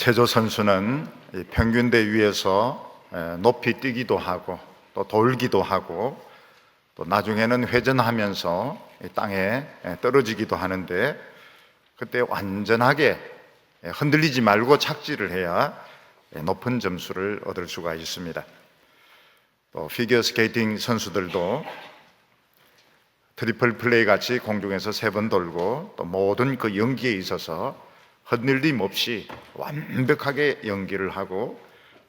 체조 선수는 평균대 위에서 높이 뛰기도 하고 또 돌기도 하고 또 나중에는 회전하면서 땅에 떨어지기도 하는데, 그때 완전하게 흔들리지 말고 착지를 해야 높은 점수를 얻을 수가 있습니다. 또 피겨 스케이팅 선수들도 트리플 플레이 같이 공중에서 3번 돌고 또 모든 그 연기에 있어서 흔들림 없이 완벽하게 연기를 하고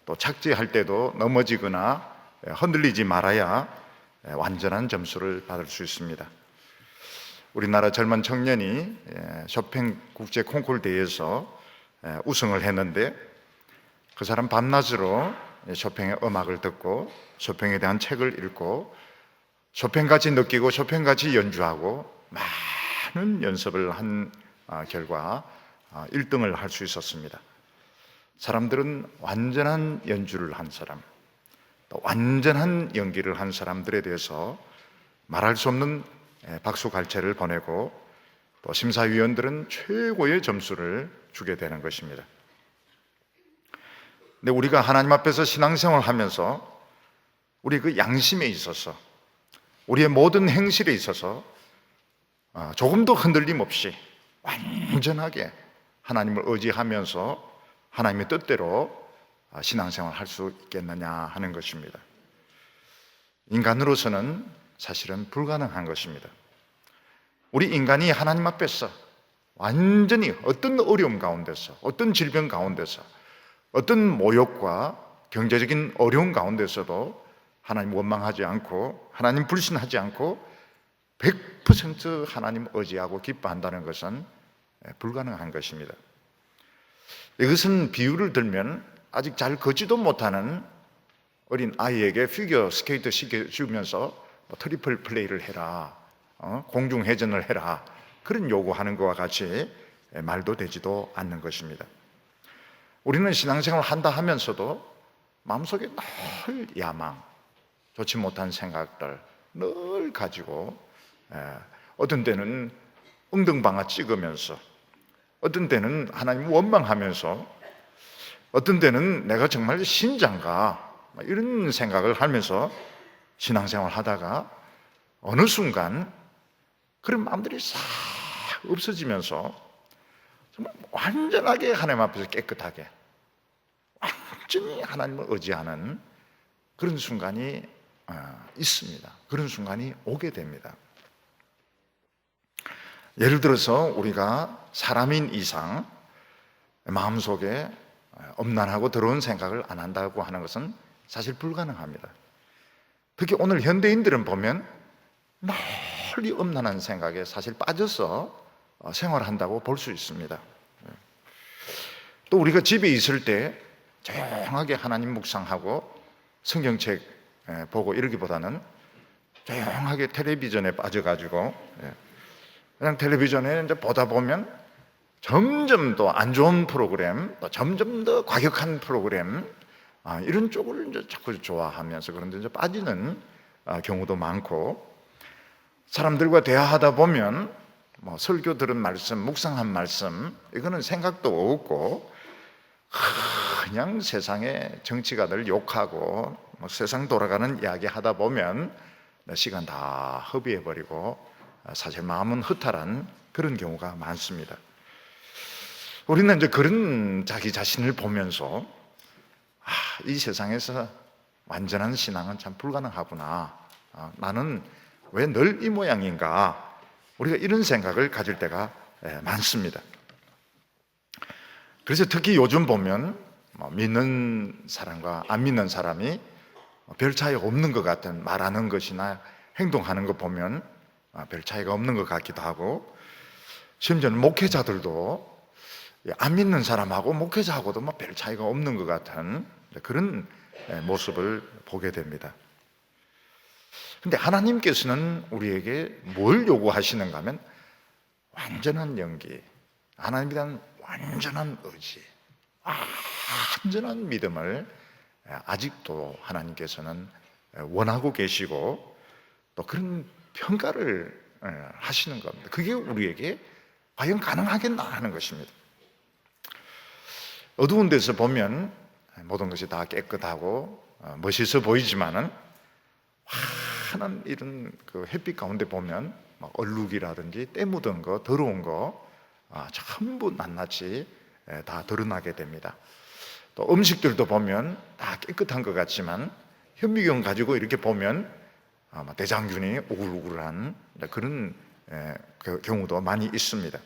또 착지할 때도 넘어지거나 흔들리지 말아야 완전한 점수를 받을 수 있습니다. 우리나라 젊은 청년이 쇼팽 국제 콩쿠르 대회에서 우승을 했는데, 그 사람 밤낮으로 쇼팽의 음악을 듣고 쇼팽에 대한 책을 읽고 쇼팽같이 느끼고 쇼팽같이 연주하고 많은 연습을 한 결과 1등을 할 수 있었습니다. 사람들은 완전한 연주를 한 사람, 또 완전한 연기를 한 사람들에 대해서 말할 수 없는 박수갈채를 보내고, 또 심사위원들은 최고의 점수를 주게 되는 것입니다. 근데 우리가 하나님 앞에서 신앙생활을 하면서 우리 그 양심에 있어서, 우리의 모든 행실에 있어서 조금도 흔들림 없이 완전하게 하나님을 의지하면서 하나님의 뜻대로 신앙생활을 할 수 있겠느냐 하는 것입니다. 인간으로서는 사실은 불가능한 것입니다. 우리 인간이 하나님 앞에서 완전히 어떤 어려움 가운데서, 어떤 질병 가운데서, 어떤 모욕과 경제적인 어려움 가운데서도 하나님 원망하지 않고 하나님 불신하지 않고 100% 하나님 의지하고 기뻐한다는 것은 불가능한 것입니다. 이것은 비유를 들면 아직 잘 걷지도 못하는 어린 아이에게 피겨 스케이트 시켜주면서 트리플 플레이를 해라, 공중 회전을 해라, 그런 요구하는 것과 같이 말도 되지도 않는 것입니다. 우리는 신앙생활을 한다 하면서도 마음속에 늘 야망, 좋지 못한 생각들 늘 가지고 어떤 때는 엉덩방아 찍으면서, 어떤 때는 하나님 원망하면서, 어떤 때는 내가 정말 신자인가 이런 생각을 하면서 신앙생활을 하다가 어느 순간 그런 마음들이 싹 없어지면서 정말 완전하게 하나님 앞에서 깨끗하게 완전히 하나님을 의지하는 그런 순간이 있습니다. 그런 순간이 오게 됩니다. 예를 들어서 우리가 사람인 이상 마음속에 엄난하고 더러운 생각을 안 한다고 하는 것은 사실 불가능합니다. 특히 오늘 현대인들은 보면 널리 엄난한 생각에 사실 빠져서 생활한다고 볼 수 있습니다. 또 우리가 집에 있을 때 조용하게 하나님 묵상하고 성경책 보고 이러기보다는 조용하게 텔레비전에 빠져가지고 그냥 텔레비전에 이제 보다 보면 점점 더 안 좋은 프로그램, 또 점점 더 과격한 프로그램, 이런 쪽을 이제 자꾸 좋아하면서 그런데 이제 빠지는 경우도 많고, 사람들과 대화하다 보면 설교 들은 말씀, 묵상한 말씀, 이거는 생각도 없고 그냥 세상의 정치가들 욕하고 세상 돌아가는 이야기 하다 보면 시간 다 허비해버리고 사실 마음은 허탈한 그런 경우가 많습니다. 우리는 이제 그런 자기 자신을 보면서 이 세상에서 완전한 신앙은 참 불가능하구나, 나는 왜 늘 이 모양인가, 우리가 이런 생각을 가질 때가 많습니다. 그래서 특히 요즘 보면 믿는 사람과 안 믿는 사람이 별 차이가 없는 것 같은 말하는 것이나 행동하는 것 보면 별 차이가 없는 것 같기도 하고, 심지어는 목회자들도 안 믿는 사람하고 목회자하고도 별 차이가 없는 것 같은 그런 모습을 보게 됩니다. 그런데 하나님께서는 우리에게 뭘 요구하시는가 하면 완전한 연기, 하나님에 대한 완전한 의지, 완전한 믿음을 아직도 하나님께서는 원하고 계시고 또 그런 평가를 하시는 겁니다. 그게 우리에게 과연 가능하겠나 하는 것입니다. 어두운 데서 보면 모든 것이 다 깨끗하고 멋있어 보이지만은 환한 이런 그 햇빛 가운데 보면 막 얼룩이라든지 때 묻은 거, 더러운 거 전부 낱낱이 다 드러나게 됩니다. 또 음식들도 보면 다 깨끗한 것 같지만 현미경 가지고 이렇게 보면 대장균이 우글우글한 그런 경우도 많이 있습니다.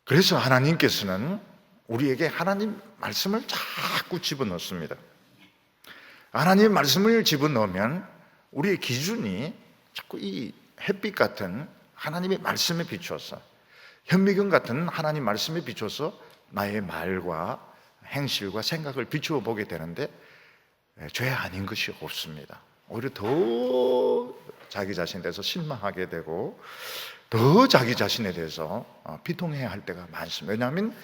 그래서 하나님께서는 우리에게 하나님 말씀을 자꾸 집어넣습니다. 하나님 말씀을 집어넣으면 우리의 기준이 자꾸 이 햇빛 같은 하나님의 말씀에 비추어서, 현미경 같은 하나님 말씀에 비추어서 나의 말과 행실과 생각을 비추어 보게 되는데 죄 아닌 것이 없습니다. 오히려 더 자기 자신에 대해서 실망하게 되고 더 자기 자신에 대해서 비통해야 할 때가 많습니다. 왜냐하면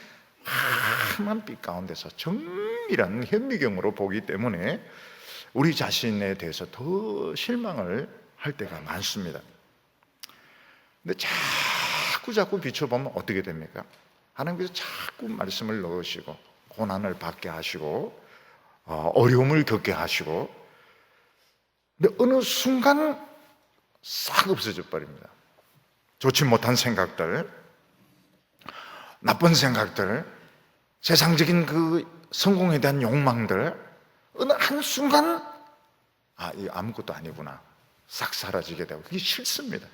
환한 빛 가운데서 정밀한 현미경으로 보기 때문에 우리 자신에 대해서 더 실망을 할 때가 많습니다. 근데 자꾸 비춰보면 어떻게 됩니까? 하나님께서 자꾸 말씀을 넣으시고 고난을 받게 하시고 어려움을 겪게 하시고, 근데 어느 순간 싹 없어져 버립니다. 좋지 못한 생각들, 나쁜 생각들, 세상적인 그 성공에 대한 욕망들, 어느 한순간 이 아무것도 아니구나 싹 사라지게 되고 그게 싫습니다.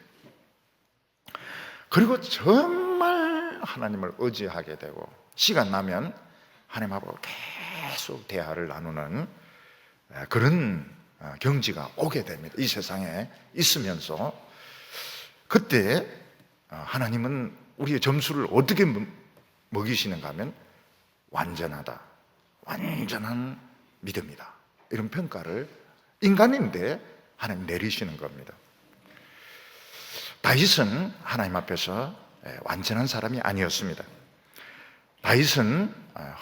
그리고 정말 하나님을 의지하게 되고 시간 나면 하나님하고 계속 대화를 나누는 그런 경지가 오게 됩니다. 이 세상에 있으면서 그때 하나님은 우리의 점수를 어떻게 먹이시는가 하면 완전하다, 완전한 믿음이다, 이런 평가를 인간인데 하나님 내리시는 겁니다. 다윗은 하나님 앞에서 완전한 사람이 아니었습니다. 다윗은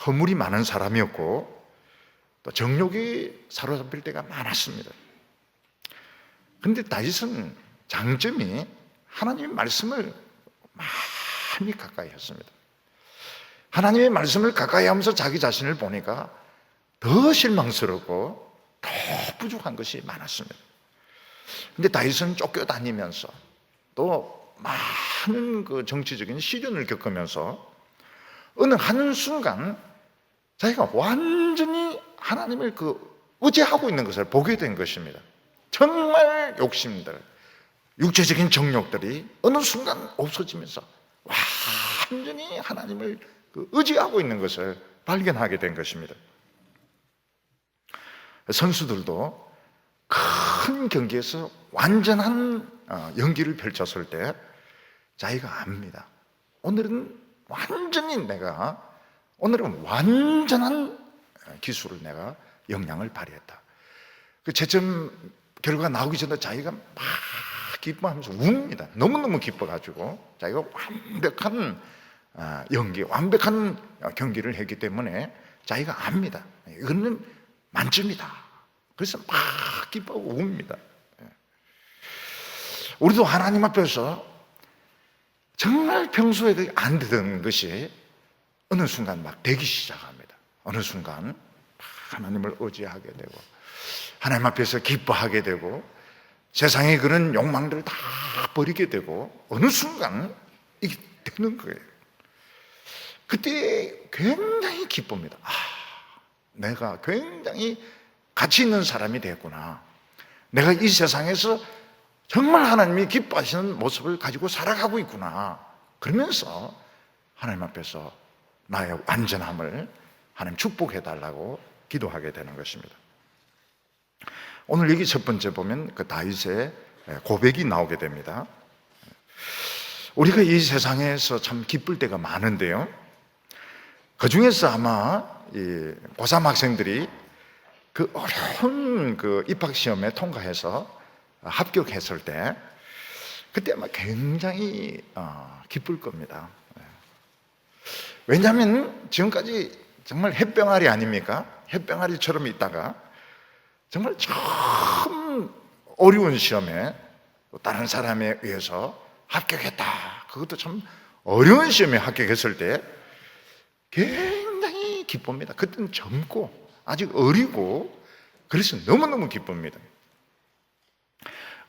허물이 많은 사람이었고 또 정욕이 사로잡힐 때가 많았습니다. 그런데 다윗은 장점이 하나님의 말씀을 많이 가까이 했습니다. 하나님의 말씀을 가까이 하면서 자기 자신을 보니까 더 실망스럽고 더 부족한 것이 많았습니다. 근데 다윗은 쫓겨다니면서 또 많은 그 정치적인 시련을 겪으면서 어느 한순간 자기가 완전히 하나님을 의지하고 있는 것을 보게 된 것입니다. 정말 욕심들, 육체적인 정욕들이 어느 순간 없어지면서 완전히 하나님을 의지하고 있는 것을 발견하게 된 것입니다. 선수들도 큰 경기에서 완전한 연기를 펼쳤을 때 자기가 압니다. 오늘은 완전한 기술을 내가 역량을 발휘했다. 그 채점 결과가 나오기 전에 자기가 막 기뻐하면서 웁니다. 너무너무 기뻐가지고 자기가 완벽한 연기, 완벽한 경기를 했기 때문에 자기가 압니다. 이거는 만점이다. 그래서 막 기뻐하고 웁니다. 우리도 하나님 앞에서 정말 평소에 안 되던 것이 어느 순간 막 되기 시작합니다. 어느 순간 하나님을 의지하게 되고 하나님 앞에서 기뻐하게 되고 세상의 그런 욕망들을 다 버리게 되고 어느 순간 이게 되는 거예요. 그때 굉장히 기쁩니다. 내가 굉장히 가치 있는 사람이 됐구나. 내가 이 세상에서 정말 하나님이 기뻐하시는 모습을 가지고 살아가고 있구나. 그러면서 하나님 앞에서 나의 완전함을 하나님 축복해달라고 기도하게 되는 것입니다. 오늘 여기 첫 번째 보면 그 다윗의 고백이 나오게 됩니다. 우리가 이 세상에서 참 기쁠 때가 많은데요, 그 중에서 아마 이 고3 학생들이 그 어려운 그 입학시험에 통과해서 합격했을 때 그때 아마 굉장히 기쁠 겁니다. 왜냐하면 지금까지 정말 햇병아리 아닙니까? 햇병아리처럼 있다가 정말 처음 어려운 시험에 다른 사람에 의해서 합격했다. 그것도 참 어려운 시험에 합격했을 때 굉장히 기쁩니다. 그때는 젊고 아직 어리고 그래서 너무너무 기쁩니다.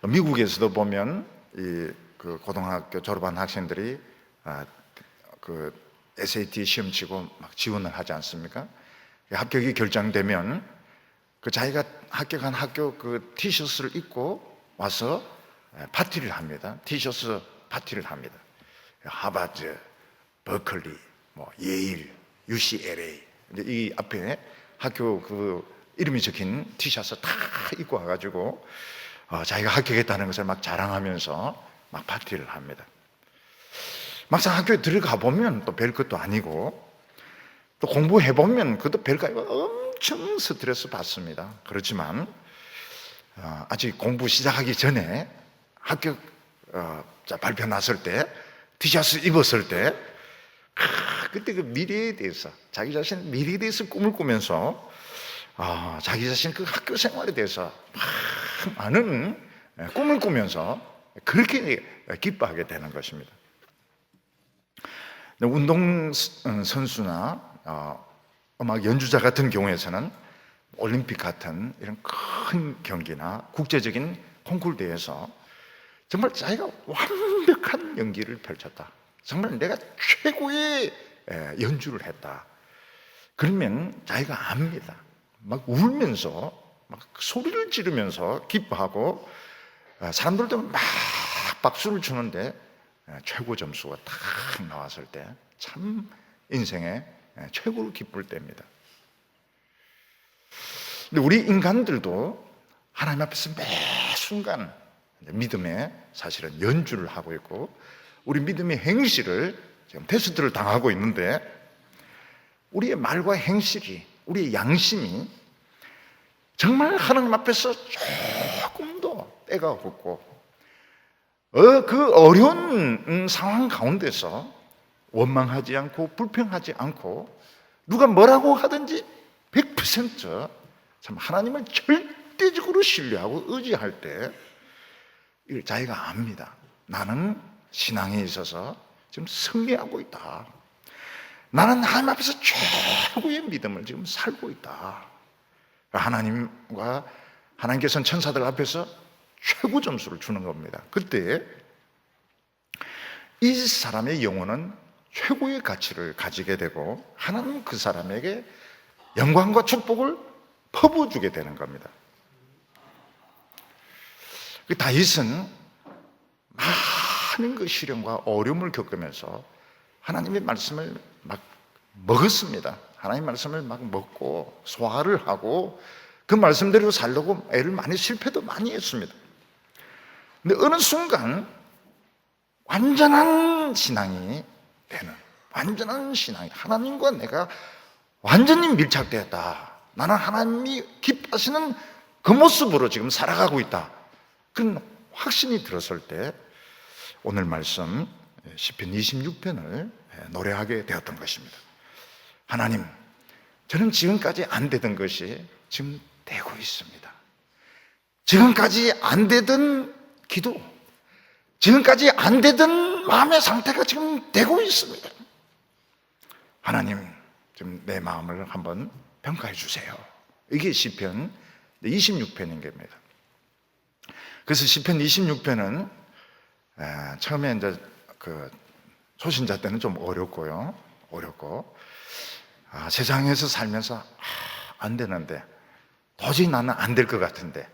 미국에서도 보면 그 고등학교 졸업한 학생들이 그 SAT 시험 치고 막 지원을 하지 않습니까? 합격이 결정되면 그 자기가 합격한 학교 그 티셔츠를 입고 와서 파티를 합니다. 티셔츠 파티를 합니다. 하버드, 버클리, 뭐 예일, UCLA 이 앞에 학교 그 이름이 적힌 티셔츠 다 입고 와가지고 자기가 합격했다는 것을 막 자랑하면서 막 파티를 합니다. 막상 학교에 들어가 보면 또 별것도 아니고 또 공부해 보면 그것도 별거 아니고 엄청 스트레스 받습니다. 그렇지만 아직 공부 시작하기 전에 합격 발표 났을 때 티셔츠 입었을 때 그때 그 미래에 대해서 자기 자신 미래에 대해서 꿈을 꾸면서 자기 자신 그 학교 생활에 대해서 많은 꿈을 꾸면서 그렇게 기뻐하게 되는 것입니다. 운동 선수나 음악 연주자 같은 경우에서는 올림픽 같은 이런 큰 경기나 국제적인 콩쿠르 대회에서 정말 자기가 완벽한 연기를 펼쳤다. 정말 내가 최고의 연주를 했다. 그러면 자기가 압니다. 막 울면서 막 소리를 지르면서 기뻐하고 사람들도 막 박수를 주는데 최고 점수가 딱 나왔을 때 참 인생의 최고로 기쁠 때입니다. 근데 우리 인간들도 하나님 앞에서 매 순간 믿음의 사실은 연주를 하고 있고 우리 믿음의 행실을 지금 테스트를 당하고 있는데 우리의 말과 행실이 우리의 양심이 정말 하나님 앞에서 조금도 때가 없고 그 어려운 상황 가운데서 원망하지 않고 불평하지 않고 누가 뭐라고 하든지 100% 참 하나님을 절대적으로 신뢰하고 의지할 때 이걸 자기가 압니다. 나는 신앙에 있어서 지금 승리하고 있다. 나는 하나님 앞에서 최고의 믿음을 지금 살고 있다. 하나님께서는 천사들 앞에서 최고 점수를 주는 겁니다. 그때 이 사람의 영혼은 최고의 가치를 가지게 되고 하나님은 그 사람에게 영광과 축복을 퍼부어주게 되는 겁니다. 다윗은 많은 그 시련과 어려움을 겪으면서 하나님의 말씀을 막 먹었습니다. 하나님의 말씀을 막 먹고 소화를 하고 그 말씀대로 살려고 애를 많이 실패도 많이 했습니다. 근데 어느 순간 완전한 신앙이 되는 완전한 신앙이 하나님과 내가 완전히 밀착되었다. 나는 하나님이 기뻐하시는 그 모습으로 지금 살아가고 있다. 그런 확신이 들었을 때 오늘 말씀 시편 26편을 노래하게 되었던 것입니다. 하나님, 저는 지금까지 안 되던 것이 지금 되고 있습니다. 지금까지 안 되던 기도, 지금까지 안 되던 마음의 상태가 지금 되고 있습니다. 하나님, 좀 내 마음을 한번 평가해 주세요. 이게 시편 26편인 겁니다. 그래서 시편 26편은 처음에 이제 그 초신자 때는 좀 어렵고 세상에서 살면서 안 되는데 도저히 나는 안 될 것 같은데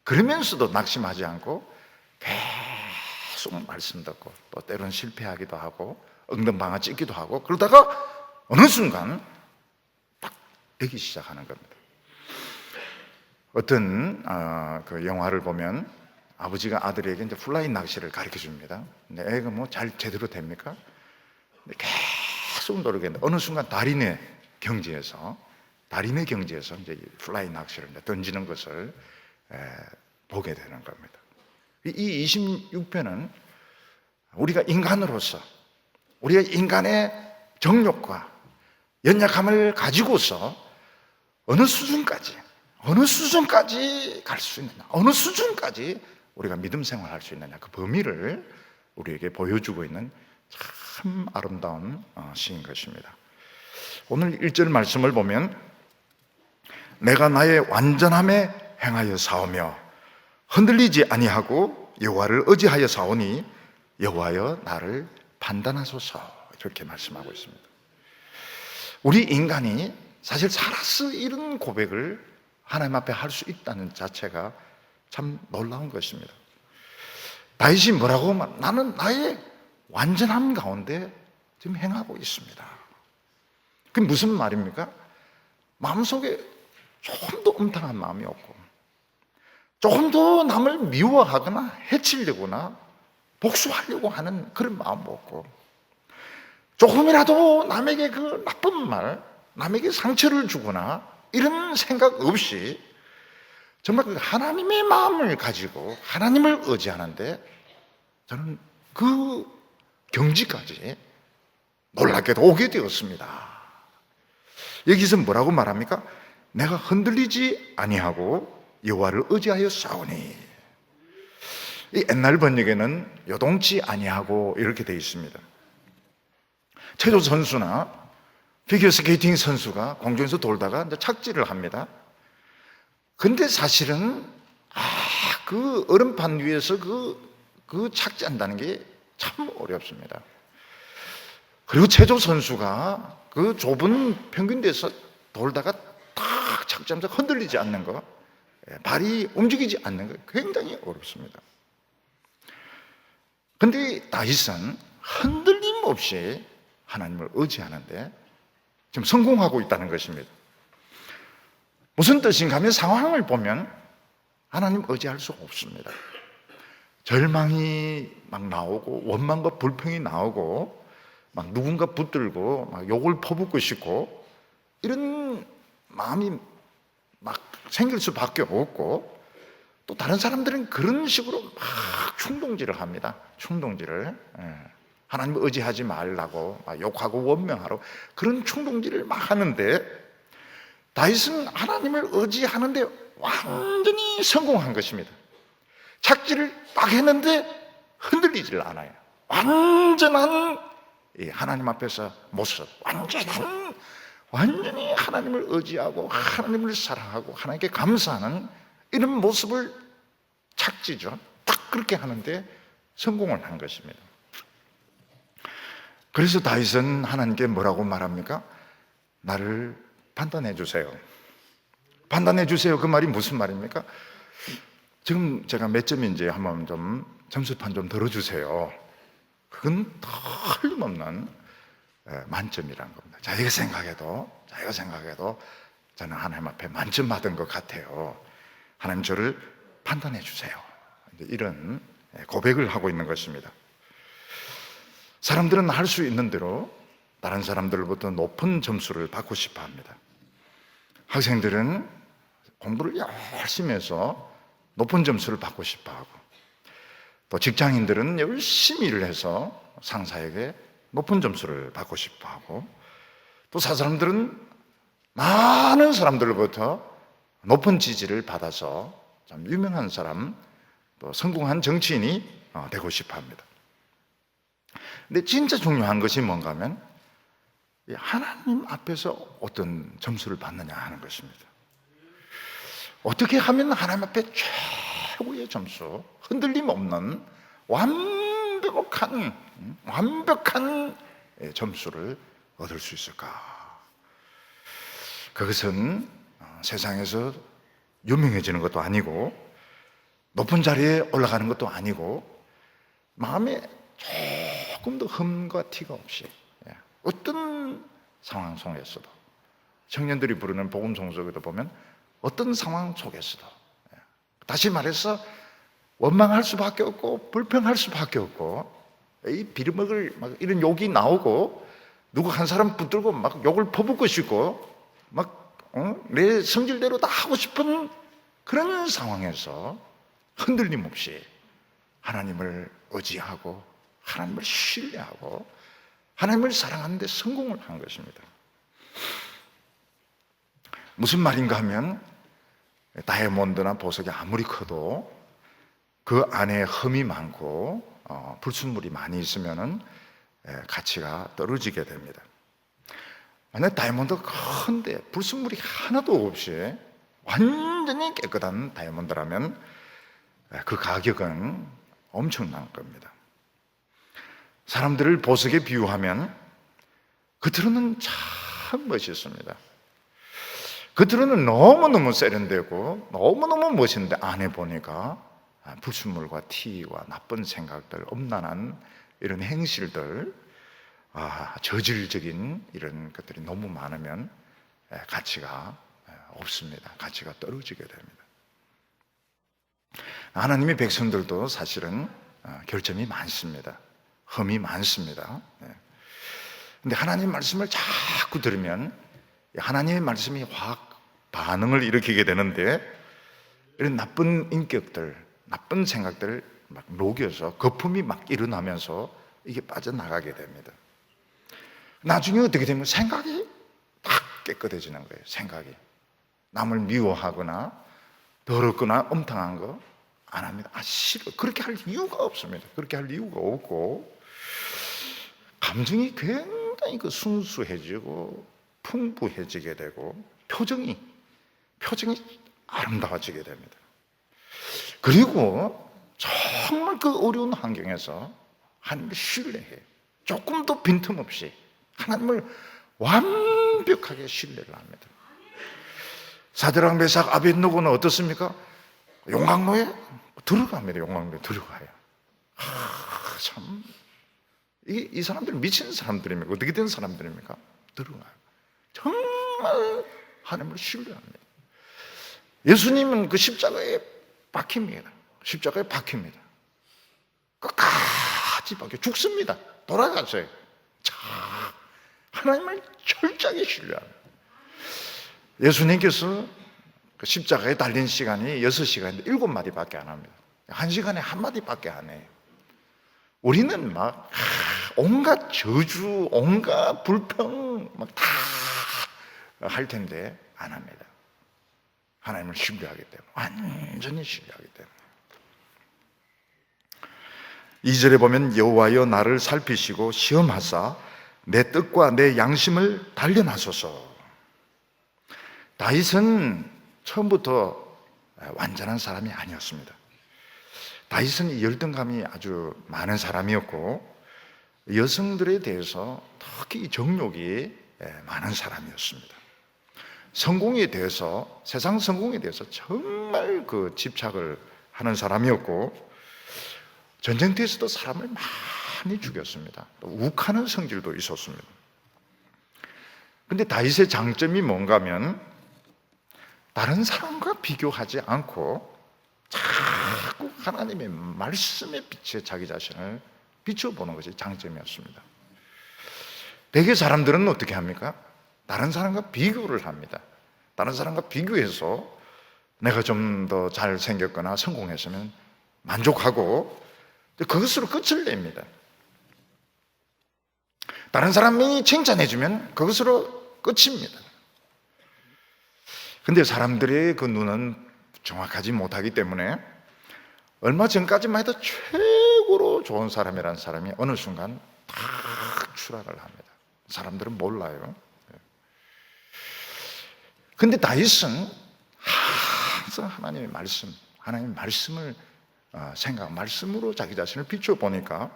그러면서도 낙심하지 않고 계속 말씀 듣고 또 때로는 실패하기도 하고 엉덩방아 찍기도 하고 그러다가 어느 순간 딱 되기 시작하는 겁니다. 어떤 그 영화를 보면 아버지가 아들에게 이제 플라잉 낚시를 가르쳐 줍니다. 근데 애가 뭐 잘 제대로 됩니까? 계속 노력했는데 어느 순간 달인의 경지에서 이제 플라잉 낚시를 던지는 것을 보게 되는 겁니다. 이 26편은 우리가 인간으로서 우리가 인간의 정욕과 연약함을 가지고서 어느 수준까지 갈 수 있느냐, 어느 수준까지 우리가 믿음 생활할 수 있느냐, 그 범위를 우리에게 보여주고 있는 참 아름다운 시인 것입니다. 오늘 1절 말씀을 보면 내가 나의 완전함에 행하여 싸우며 흔들리지 아니하고 여호와를 의지하여 싸우니 여호와여 나를 판단하소서, 이렇게 말씀하고 있습니다. 우리 인간이 사실 살아서 이런 고백을 하나님 앞에 할 수 있다는 자체가 참 놀라운 것입니다. 다윗이 뭐라고 나는 나의 완전함 가운데 지금 행하고 있습니다. 그게 무슨 말입니까? 마음속에 조금도 음탕한 마음이 없고, 조금도 남을 미워하거나 해치려거나 복수하려고 하는 그런 마음도 없고, 조금이라도 남에게 그 나쁜 말, 남에게 상처를 주거나 이런 생각 없이 정말 그 하나님의 마음을 가지고 하나님을 의지하는데, 저는 그 경지까지 놀랍게도 오게 되었습니다. 여기서 뭐라고 말합니까? 내가 흔들리지 아니하고 여호와를 의지하여 싸우니. 이 옛날 번역에는 요동치 아니하고 이렇게 되어 있습니다. 체조 선수나 피겨 스케이팅 선수가 공중에서 돌다가 이제 착지를 합니다. 근데 사실은 그 얼음판 위에서 그 착지한다는 게 참 어렵습니다. 그리고 체조 선수가 그 좁은 평균대에서 돌다가 딱 착지하면서 흔들리지 않는 거, 발이 움직이지 않는 거 굉장히 어렵습니다. 근데 다윗은 흔들림 없이 하나님을 의지하는데 지금 성공하고 있다는 것입니다. 무슨 뜻인가 하면 상황을 보면 하나님 의지할 수 없습니다. 절망이 막 나오고 원망과 불평이 나오고 막 누군가 붙들고 막 욕을 퍼붓고 싶고 이런 마음이 막 생길 수밖에 없고, 또 다른 사람들은 그런 식으로 막 충동질을 합니다. 충동질을. 하나님을 의지하지 말라고 막 욕하고 원명하고 그런 충동질을 막 하는데, 다윗은 하나님을 의지하는데 완전히 성공한 것입니다. 착지를 딱 했는데 흔들리질 않아요. 완전한 하나님 앞에서 모습, 완전히 하나님을 의지하고 하나님을 사랑하고 하나님께 감사하는 이런 모습을 착지죠. 딱 그렇게 하는데 성공을 한 것입니다. 그래서 다윗은 하나님께 뭐라고 말합니까? 나를 판단해 주세요. 판단해 주세요. 그 말이 무슨 말입니까? 지금 제가 몇 점인지 한번 좀 점수판 좀 들어주세요. 그건 틀림없는 만점이라는 겁니다. 자기가 생각해도 저는 하나님 앞에 만점 받은 것 같아요. 하나님 저를 판단해 주세요. 이런 고백을 하고 있는 것입니다. 사람들은 할 수 있는 대로 다른 사람들로부터 높은 점수를 받고 싶어 합니다. 학생들은 공부를 열심히 해서 높은 점수를 받고 싶어 하고, 또 직장인들은 열심히 일을 해서 상사에게 높은 점수를 받고 싶어 하고, 또 사람들은 많은 사람들로부터 높은 지지를 받아서 참 유명한 사람, 또 성공한 정치인이 되고 싶어 합니다. 근데 진짜 중요한 것이 뭔가 하면 하나님 앞에서 어떤 점수를 받느냐 하는 것입니다. 어떻게 하면 하나님 앞에 최고의 점수, 흔들림 없는 완벽한 점수를 얻을 수 있을까? 그것은 세상에서 유명해지는 것도 아니고 높은 자리에 올라가는 것도 아니고 마음에 조금도 흠과 티가 없이 어떤 상황 속에서도, 청년들이 부르는 복음송 속에도 보면 어떤 상황 속에서도, 다시 말해서 원망할 수밖에 없고 불평할 수밖에 없고, 이 비리먹을 막 이런 욕이 나오고 누구 한 사람 붙들고 막 욕을 퍼붓고 싶고 막 내 성질대로 다 하고 싶은 그런 상황에서 흔들림 없이 하나님을 의지하고 하나님을 신뢰하고 하나님을 사랑하는 데 성공을 한 것입니다. 무슨 말인가 하면 다이아몬드나 보석이 아무리 커도 그 안에 흠이 많고 불순물이 많이 있으면 가치가 떨어지게 됩니다. 만약 다이아몬드가 큰데 불순물이 하나도 없이 완전히 깨끗한 다이아몬드라면 그 가격은 엄청난 겁니다. 사람들을 보석에 비유하면 겉으로는 참 멋있습니다. 겉으로는 너무너무 세련되고 너무너무 멋있는데 안에 보니까 불순물과 티와 나쁜 생각들, 엄난한 이런 행실들, 저질적인 이런 것들이 너무 많으면 가치가 없습니다. 가치가 떨어지게 됩니다. 하나님의 백성들도 사실은 결점이 많습니다. 흠이 많습니다. 근데 하나님 말씀을 자꾸 들으면 하나님의 말씀이 확 반응을 일으키게 되는데 이런 나쁜 인격들, 나쁜 생각들을 막 녹여서 거품이 막 일어나면서 이게 빠져나가게 됩니다. 나중에 어떻게 되면 생각이 딱 깨끗해지는 거예요. 생각이 남을 미워하거나 더럽거나 엄탕한 거 안 합니다. 싫어. 그렇게 할 이유가 없습니다. 그렇게 할 이유가 없고 감정이 굉장히 순수해지고 풍부해지게 되고 표정이 아름다워지게 됩니다. 그리고 정말 그 어려운 환경에서 하나님을 신뢰해. 조금도 빈틈없이 하나님을 완벽하게 신뢰를 합니다. 사드락 메삭 아벳느고는 어떻습니까? 용광로에 들어갑니다. 용광로에 들어가요. 참 이 사람들은 미친 사람들입니까? 어떻게 된 사람들입니까? 들어가요. 정말 하나님을 신뢰합니다. 예수님은 그 십자가에 박힙니다. 십자가에 박힙니다. 끝까지 박혀 죽습니다. 돌아가세요. 자, 하나님을 철저하게 신뢰합니다. 예수님께서 그 십자가에 달린 시간이 6시간인데 7마디밖에 안 합니다. 1시간에 1마디밖에 안 해요. 우리는 막 온갖 저주, 온갖 불평 막 다 할 텐데 안 합니다. 하나님을 신뢰하기 때문에, 완전히 신뢰하기 때문에. 2절에 보면 여호와여 나를 살피시고 시험하사 내 뜻과 내 양심을 단련하소서. 다윗은 처음부터 완전한 사람이 아니었습니다. 다윗은 이 열등감이 아주 많은 사람이었고 여성들에 대해서 특히 정욕이 많은 사람이었습니다. 성공에 대해서, 세상 성공에 대해서 정말 그 집착을 하는 사람이었고 전쟁터에서도 사람을 많이 죽였습니다. 또 욱하는 성질도 있었습니다. 그런데 다윗의 장점이 뭔가 하면 다른 사람과 비교하지 않고 자꾸 하나님의 말씀의 빛에 자기 자신을 비춰보는 것이 장점이었습니다. 대개 사람들은 어떻게 합니까? 다른 사람과 비교를 합니다. 다른 사람과 비교해서 내가 좀 더 잘생겼거나 성공했으면 만족하고 그것으로 끝을 냅니다. 다른 사람이 칭찬해주면 그것으로 끝입니다. 근데 사람들의 그 눈은 정확하지 못하기 때문에 얼마 전까지만 해도 최고로 좋은 사람이라는 사람이 어느 순간 탁 추락을 합니다. 사람들은 몰라요. 근데 다윗은 항상 하나님의 말씀을 생각, 말씀으로 자기 자신을 비춰보니까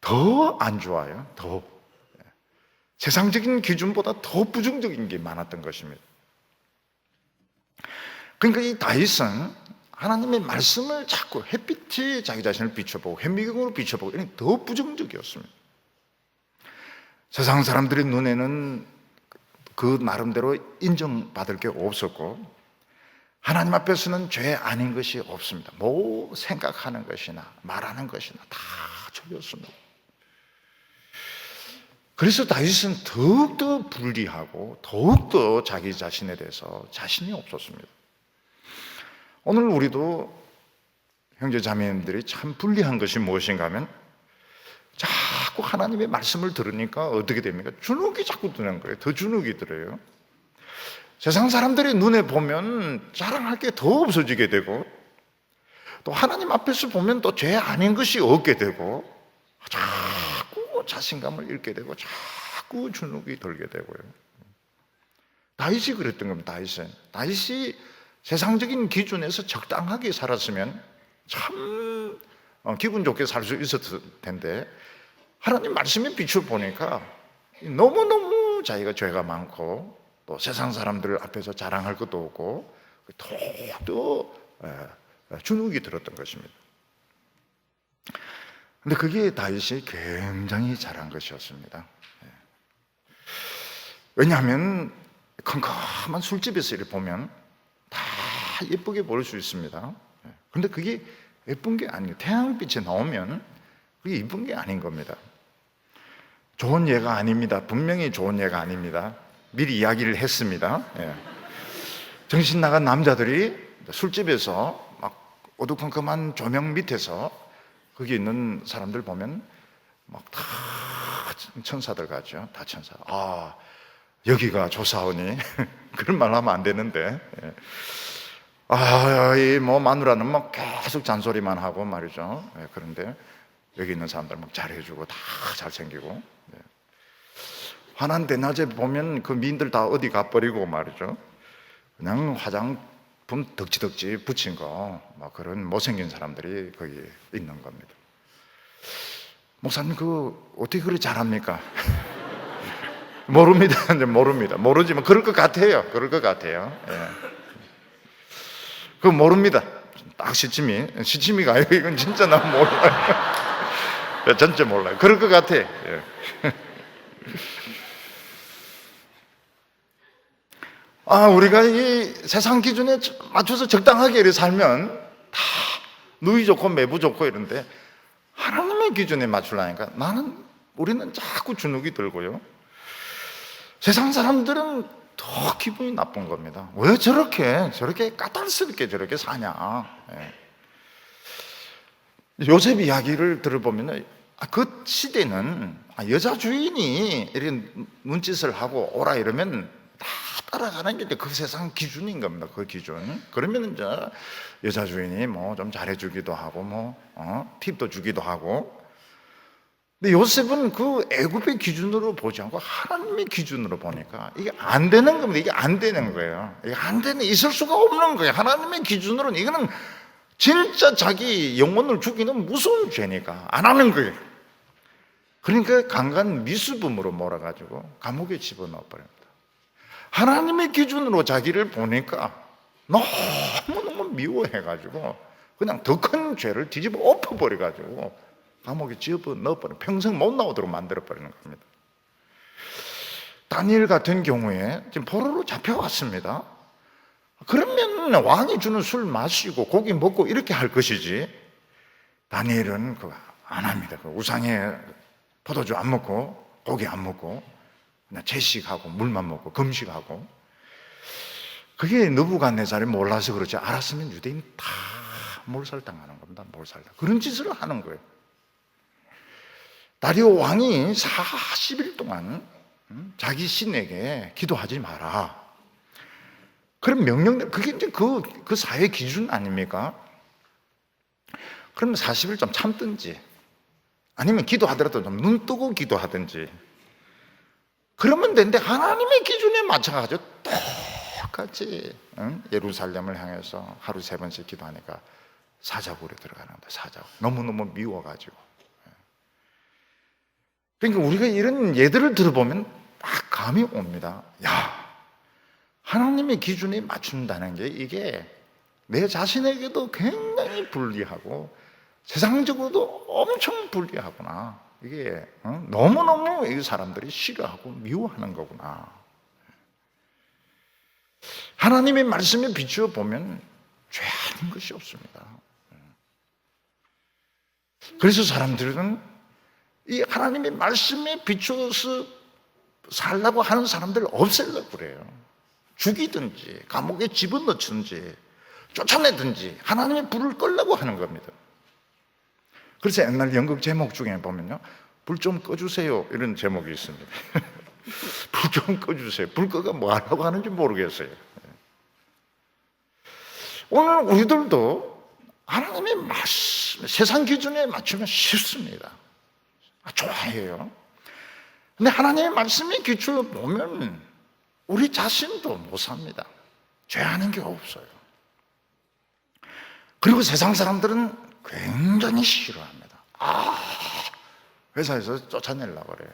더 안 좋아요. 더 세상적인 기준보다 더 부정적인 게 많았던 것입니다. 그러니까 이 다윗은 하나님의 말씀을 자꾸 햇빛에 자기 자신을 비춰보고 현미경으로 비춰보고 이런 더 부정적이었습니다. 세상 사람들의 눈에는 그 나름대로 인정받을 게 없었고 하나님 앞에서는 죄 아닌 것이 없습니다. 뭐 생각하는 것이나 말하는 것이나 다 죄였습니다. 그래서 다윗은 더욱더 불리하고 더욱더 자기 자신에 대해서 자신이 없었습니다. 오늘 우리도 형제 자매님들이 참 불리한 것이 무엇인가 하면 자꾸 하나님의 말씀을 들으니까 어떻게 됩니까? 주눅이 자꾸 드는 거예요. 더 주눅이 들어요. 세상 사람들의 눈에 보면 자랑할 게 더 없어지게 되고 또 하나님 앞에서 보면 또 죄 아닌 것이 없게 되고 자꾸 자신감을 잃게 되고 자꾸 주눅이 들게 되고요. 다윗이 그랬던 겁니다. 다윗이 세상적인 기준에서 적당하게 살았으면 참 기분 좋게 살 수 있었을 텐데, 하나님 말씀의 빛을 보니까 너무너무 자기가 죄가 많고 또 세상 사람들 앞에서 자랑할 것도 없고 더욱더 주눅이 들었던 것입니다. 근데 그게 다윗이 굉장히 잘한 것이었습니다. 왜냐하면 컴컴한 술집에서 이렇게 보면 다 예쁘게 보일 수 있습니다. 그런데 그게 예쁜 게 아니에요. 태양빛에 나오면 그게 예쁜 게 아닌 겁니다. 좋은 예가 아닙니다. 분명히 좋은 예가 아닙니다. 미리 이야기를 했습니다. 정신 나간 남자들이 술집에서 막 어두컴컴한 조명 밑에서 거기 있는 사람들 보면 막 다 천사들 같죠. 다 천사. 아, 여기가 조사원이 그런 말 하면 안 되는데, 이 뭐 마누라는 막 계속 잔소리만 하고 말이죠. 그런데 여기 있는 사람들 막 잘해주고 다 잘생기고, 화난 대낮에 보면 그 미인들 다 어디 가버리고 말이죠. 그냥 화장품 덕지덕지 붙인 거, 막 그런 못생긴 사람들이 거기 있는 겁니다. 목사님, 어떻게 그렇게 잘합니까? 모릅니다. 모릅니다. 모르지만 그럴 것 같아요. 그럴 것 같아요. 그거 모릅니다. 딱 시침이가 아니고 이건 진짜 난 몰라요. 전체 몰라요. 그럴 것 같아. 우리가 이 세상 기준에 맞춰서 적당하게 이렇게 살면 다 누이 좋고 매부 좋고 이런데, 하나님의 기준에 맞추려니까 우리는 자꾸 주눅이 들고요. 세상 사람들은 더 기분이 나쁜 겁니다. 왜 저렇게 까탈스럽게 저렇게 사냐. 요셉 이야기를 들어보면 그 시대는 여자 주인이 이런 눈짓을 하고 오라 이러면 다 따라가는 게 그 세상 기준인 겁니다. 그 기준. 그러면 이제 여자 주인이 뭐 좀 잘해주기도 하고 팁도 주기도 하고. 근데 요셉은 그 애굽의 기준으로 보지 않고 하나님의 기준으로 보니까 이게 안 되는 겁니다. 이게 안 되는 거예요. 이게 안 되는, 있을 수가 없는 거예요. 하나님의 기준으로는 이거는 진짜 자기 영혼을 죽이는 무서운 죄니까 안 하는 거예요. 그러니까 강간 미수범으로 몰아가지고 감옥에 집어넣어 버립니다. 하나님의 기준으로 자기를 보니까 너무너무 미워해가지고 그냥 더 큰 죄를 뒤집어 엎어버려가지고 감옥에 집어넣어버려, 평생 못 나오도록 만들어버리는 겁니다. 다니엘 같은 경우에 지금 포로로 잡혀왔습니다. 그러면 왕이 주는 술 마시고 고기 먹고 이렇게 할 것이지, 다니엘은 그거 안 합니다. 그 우상에 포도주 안 먹고 고기 안 먹고 그냥 채식하고 물만 먹고 금식하고. 그게 느부갓네살이 몰라서 그렇지, 알았으면 유대인 다 몰살당하는 겁니다. 몰살당. 그런 짓을 하는 거예요. 다리오 왕이 40일 동안 자기 신에게 기도하지 마라, 그런 명령들, 그게 이제 그 사회 기준 아닙니까? 그러면 40일 좀 참든지 아니면 기도하더라도 좀 눈 뜨고 기도하든지 그러면 되는데, 하나님의 기준에 맞춰가지고 똑같이 예루살렘을 향해서 하루 3번씩 기도하니까 사자굴에 들어가는 거다. 사자굴. 너무너무 미워가지고. 그러니까 우리가 이런 예들을 들어보면 딱 감이 옵니다. 야, 하나님의 기준에 맞춘다는 게 이게 내 자신에게도 굉장히 불리하고 세상적으로도 엄청 불리하구나. 이게 너무너무 이 사람들이 싫어하고 미워하는 거구나. 하나님의 말씀에 비추어 보면 죄 아닌 것이 없습니다. 그래서 사람들은 이 하나님의 말씀에 비추어서 살라고 하는 사람들을 없애려고 그래요. 죽이든지 감옥에 집어넣든지 쫓아내든지 하나님의 불을 끌려고 하는 겁니다. 그래서 옛날 연극 제목 중에 보면요, 불 좀 꺼주세요 이런 제목이 있습니다. 불 좀 꺼주세요. 불 꺼가 뭐 하려고 하는지 모르겠어요. 오늘 우리들도 하나님의 말씀, 세상 기준에 맞추면 쉽습니다. 좋아해요. 근데 하나님의 말씀의 기초에 보면 우리 자신도 못 삽니다. 죄 아닌 게 없어요. 그리고 세상 사람들은 굉장히 싫어합니다. 회사에서 쫓아내려고 그래요.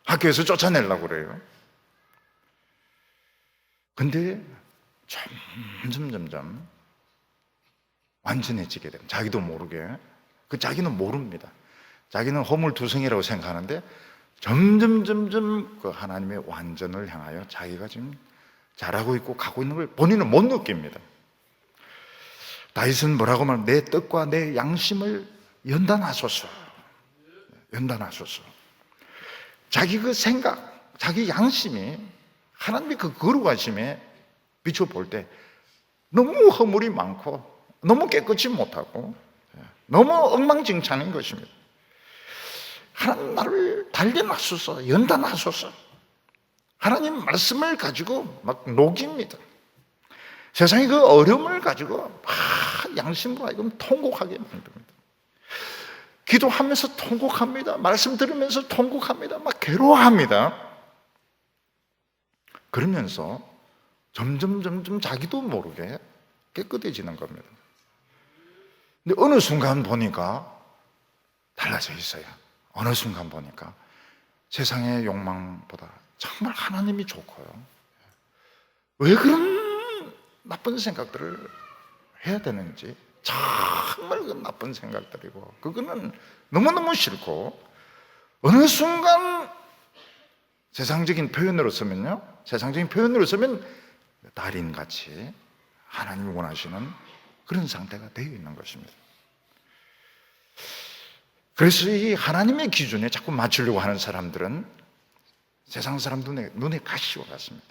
학교에서 쫓아내려고 그래요. 근데 점점 완전해지게 됩니다. 자기도 모르게. 그 자기는 모릅니다. 자기는 허물투성이라고 생각하는데 점점 그 하나님의 완전을 향하여 자기가 지금 잘하고 있고 가고 있는 걸 본인은 못 느낍니다. 다윗은 뭐라고 말하면 내 뜻과 내 양심을 연단하소서. 연단하소서. 자기 그 생각, 자기 양심이 하나님의 그 거룩하심에 비춰볼 때 너무 허물이 많고 너무 깨끗이 못하고 너무 엉망진창인 것입니다. 하나님 나를 달려나소서, 연단하소서. 하나님 말씀을 가지고 막 녹입니다. 세상의 그 어려움을 가지고 막 양심으로 하여금 통곡하게 만듭니다. 기도하면서 통곡합니다. 말씀 들으면서 통곡합니다. 막 괴로워합니다. 그러면서 점점 자기도 모르게 깨끗해지는 겁니다. 근데 어느 순간 보니까 달라져 있어요. 어느 순간 보니까 세상의 욕망보다 정말 하나님이 좋고요. 왜 그런 나쁜 생각들을 해야 되는지 정말 그 나쁜 생각들이고 그거는 너무너무 싫고 어느 순간 세상적인 표현으로 쓰면 달인같이 하나님이 원하시는 그런 상태가 되어 있는 것입니다. 그래서 이 하나님의 기준에 자꾸 맞추려고 하는 사람들은 세상 사람 눈에 가시와 같습니다.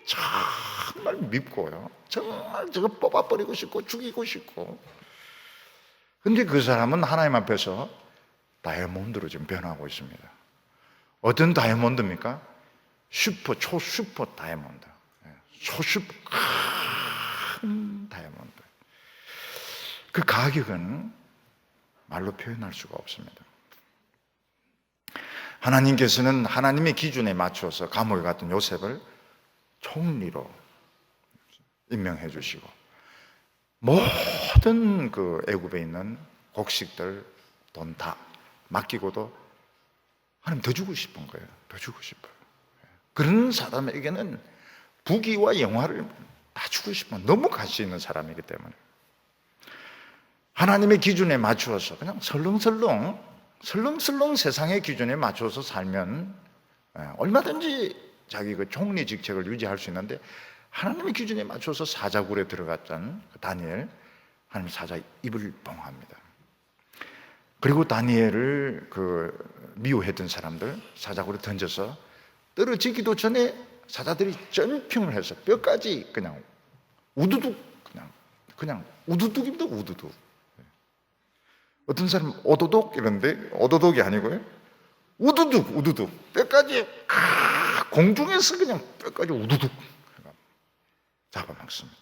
정말 밉고요. 정말 저거 뽑아버리고 싶고 죽이고 싶고. 근데 그 사람은 하나님 앞에서 다이아몬드로 지금 변하고 있습니다. 어떤 다이아몬드입니까? 초슈퍼 다이아몬드. 초슈퍼 큰 다이아몬드. 그 가격은 말로 표현할 수가 없습니다. 하나님께서는 하나님의 기준에 맞춰서 감옥에 갔던 요셉을 총리로 임명해 주시고 모든 그 애굽에 있는 곡식들 돈 다 맡기고도 하나님 더 주고 싶은 거예요. 더 주고 싶어요. 그런 사람에게는 부귀와 영화를 다 주고 싶은 너무 가치 있는 사람이기 때문에 하나님의 기준에 맞추어서 그냥 설렁설렁 세상의 기준에 맞춰서 살면 얼마든지 자기 그 총리 직책을 유지할 수 있는데 하나님의 기준에 맞춰서 사자굴에 들어갔던 다니엘, 하나님 사자 입을 봉합니다. 그리고 다니엘을 그 미워했던 사람들 사자굴에 던져서 떨어지기도 전에 사자들이 점핑을 해서 뼈까지 그냥 우두둑 그냥 우두둑입니다. 우두둑. 어떤 사람은 오도독 이런데 오도독이 아니고요. 우두둑 뼈까지 공중에서 그냥 뼈까지 우두둑 잡아먹습니다.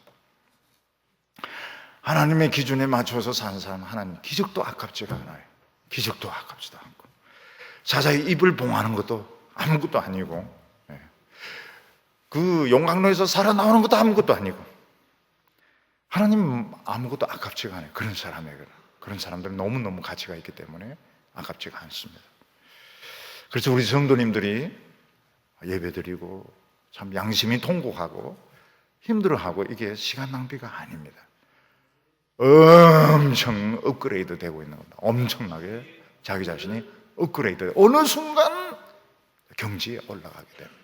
하나님의 기준에 맞춰서 사는 사람은 하나님 기적도 아깝지가 않아요. 기적도 아깝지도 않고 사자의 입을 봉하는 것도 아무것도 아니고 그 용광로에서 살아나오는 것도 아무것도 아니고 하나님 아무것도 아깝지가 않아요. 그런 사람들은 너무너무 가치가 있기 때문에 아깝지가 않습니다. 그래서 우리 성도님들이 예배드리고 참 양심이 통곡하고 힘들어하고 이게 시간 낭비가 아닙니다. 엄청 업그레이드 되고 있는 겁니다. 엄청나게 자기 자신이 업그레이드 어느 순간 경지에 올라가게 됩니다.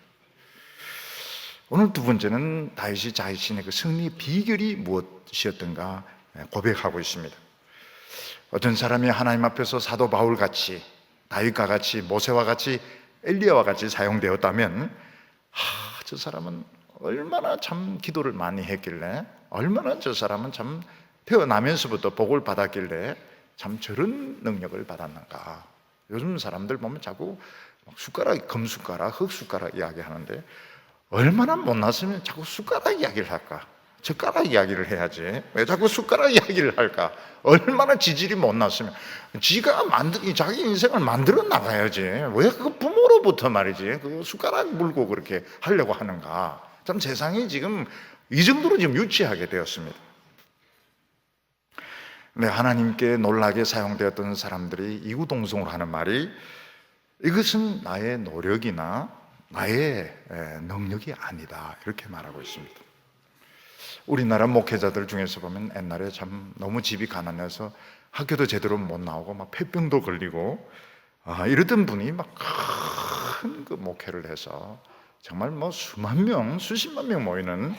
오늘 두 번째는 다윗이 자신의 그 승리 비결이 무엇이었던가 고백하고 있습니다. 어떤 사람이 하나님 앞에서 사도 바울같이 다윗과 같이 모세와 같이 엘리야와 같이 사용되었다면 저 사람은 얼마나 참 기도를 많이 했길래 얼마나 저 사람은 참 태어나면서부터 복을 받았길래 참 저런 능력을 받았는가. 요즘 사람들 보면 자꾸 숟가락, 금숟가락, 흙숟가락 이야기하는데 얼마나 못났으면 자꾸 숟가락 이야기를 할까. 젓가락 이야기를 해야지. 왜 자꾸 숟가락 이야기를 할까? 얼마나 지질이 못났으면 지가 자기 인생을 만들어 나가야지. 왜 그 부모로부터 말이지 그 숟가락 물고 그렇게 하려고 하는가? 참 세상이 지금 이 정도로 지금 유치하게 되었습니다. 네, 하나님께 놀라게 사용되었던 사람들이 이구동성으로 하는 말이 이것은 나의 노력이나 나의 능력이 아니다, 이렇게 말하고 있습니다. 우리나라 목회자들 중에서 보면 옛날에 참 너무 집이 가난해서 학교도 제대로 못 나오고 막 폐병도 걸리고 이러던 분이 막 큰 그 목회를 해서 정말 뭐 수만 명, 수십만 명 모이는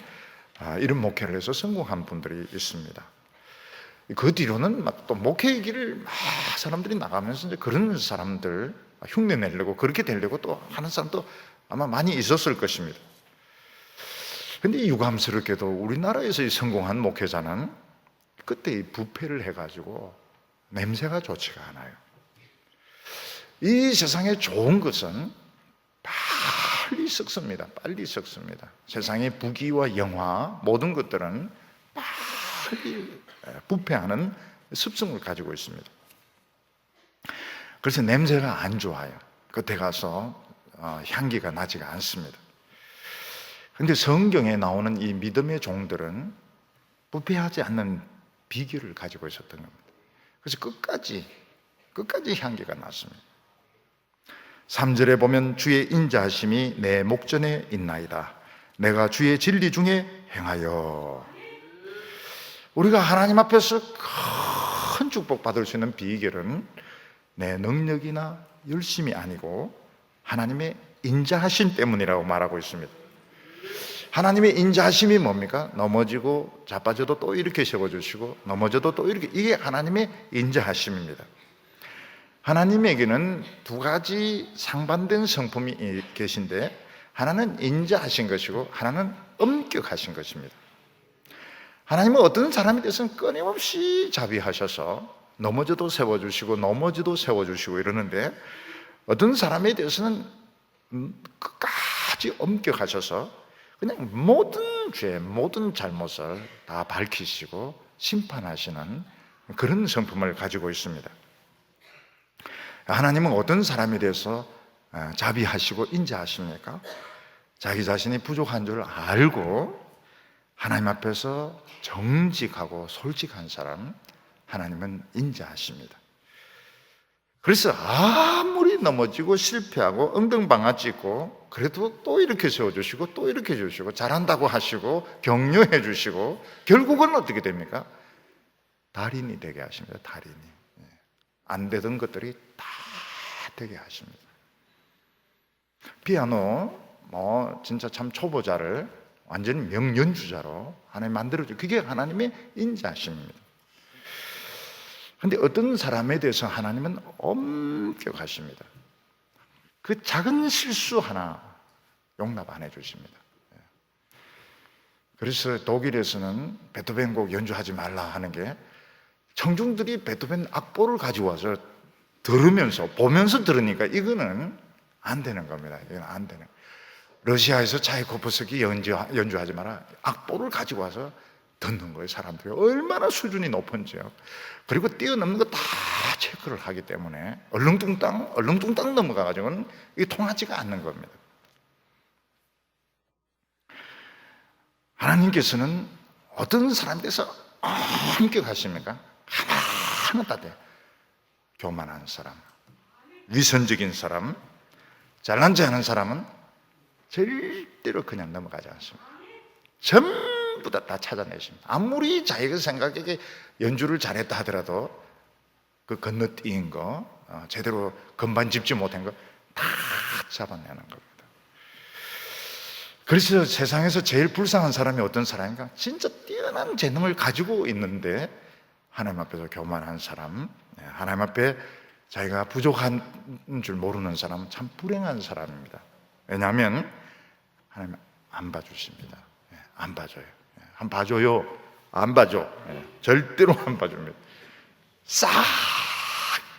이런 목회를 해서 성공한 분들이 있습니다. 그 뒤로는 막 또 목회의 길을 막 사람들이 나가면서 이제 그런 사람들 흉내 내려고 그렇게 되려고 또 하는 사람도 아마 많이 있었을 것입니다. 근데 유감스럽게도 우리나라에서 성공한 목회자는 그때 부패를 해가지고 냄새가 좋지가 않아요. 이 세상에 좋은 것은 빨리 썩습니다. 빨리 썩습니다. 세상의 부귀와 영화 모든 것들은 빨리 부패하는 습성을 가지고 있습니다. 그래서 냄새가 안 좋아요. 겉에 가서 향기가 나지가 않습니다. 그런데 성경에 나오는 이 믿음의 종들은 부패하지 않는 비결을 가지고 있었던 겁니다. 그래서 끝까지 향기가 났습니다. 3절에 보면 주의 인자하심이 내 목전에 있나이다. 내가 주의 진리 중에 행하여. 우리가 하나님 앞에서 큰 축복 받을 수 있는 비결은 내 능력이나 열심이 아니고 하나님의 인자하심 때문이라고 말하고 있습니다. 하나님의 인자하심이 뭡니까? 넘어지고 자빠져도 또 이렇게 세워주시고 넘어져도 또 이렇게, 이게 하나님의 인자하심입니다. 하나님에게는 두 가지 상반된 성품이 계신데 하나는 인자하신 것이고 하나는 엄격하신 것입니다. 하나님은 어떤 사람에 대해서는 끊임없이 자비하셔서 넘어져도 세워주시고 넘어져도 세워주시고 이러는데 어떤 사람에 대해서는 끝까지 엄격하셔서 그냥 모든 죄, 모든 잘못을 다 밝히시고 심판하시는 그런 성품을 가지고 있습니다. 하나님은 어떤 사람에 대해서 자비하시고 인자하십니까? 자기 자신이 부족한 줄 알고 하나님 앞에서 정직하고 솔직한 사람, 하나님은 인자하십니다. 그래서 아무리 넘어지고 실패하고 엉덩방아 찍고 그래도 또 이렇게 세워주시고 또 이렇게 해주시고 잘한다고 하시고 격려해 주시고 결국은 어떻게 됩니까? 달인이 되게 하십니다. 달인이. 안 되던 것들이 다 되게 하십니다. 피아노 진짜 참 초보자를 완전히 명연주자로 하나님 만들어줘. 그게 하나님의 인자하심입니다. 그런데 어떤 사람에 대해서 하나님은 엄격하십니다. 그 작은 실수 하나 용납 안 해주십니다. 그래서 독일에서는 베토벤 곡 연주하지 말라 하는 게 청중들이 베토벤 악보를 가지고 와서 들으면서 보면서 들으니까 이거는 안 되는 겁니다. 이건 안 되는. 러시아에서 차이코프스키 연주하지 마라. 악보를 가지고 와서 듣는 거예요. 사람들이 얼마나 수준이 높은지요. 그리고 뛰어넘는 거 다 체크를 하기 때문에 얼렁뚱땅 넘어가가지고는 이게 통하지가 않는 겁니다. 하나님께서는 어떤 사람에 대해서 엄격하십니까? 하나하나 다 돼. 교만한 사람, 위선적인 사람, 잘난 체 하는 사람은 절대로 그냥 넘어가지 않습니다. 전부 다 찾아내십니다. 아무리 자기가 생각에 연주를 잘했다 하더라도 그 건너뛴 거, 제대로 건반 짚지 못한 거 다 잡아내는 겁니다. 그래서 세상에서 제일 불쌍한 사람이 어떤 사람인가? 진짜 뛰어난 재능을 가지고 있는데 하나님 앞에서 교만한 사람, 하나님 앞에 자기가 부족한 줄 모르는 사람은 참 불행한 사람입니다. 왜냐하면 하나님 안 봐주십니다. 안 봐줘요. 안 봐줘요. 안 봐줘. 절대로 안 봐줍니다. 싹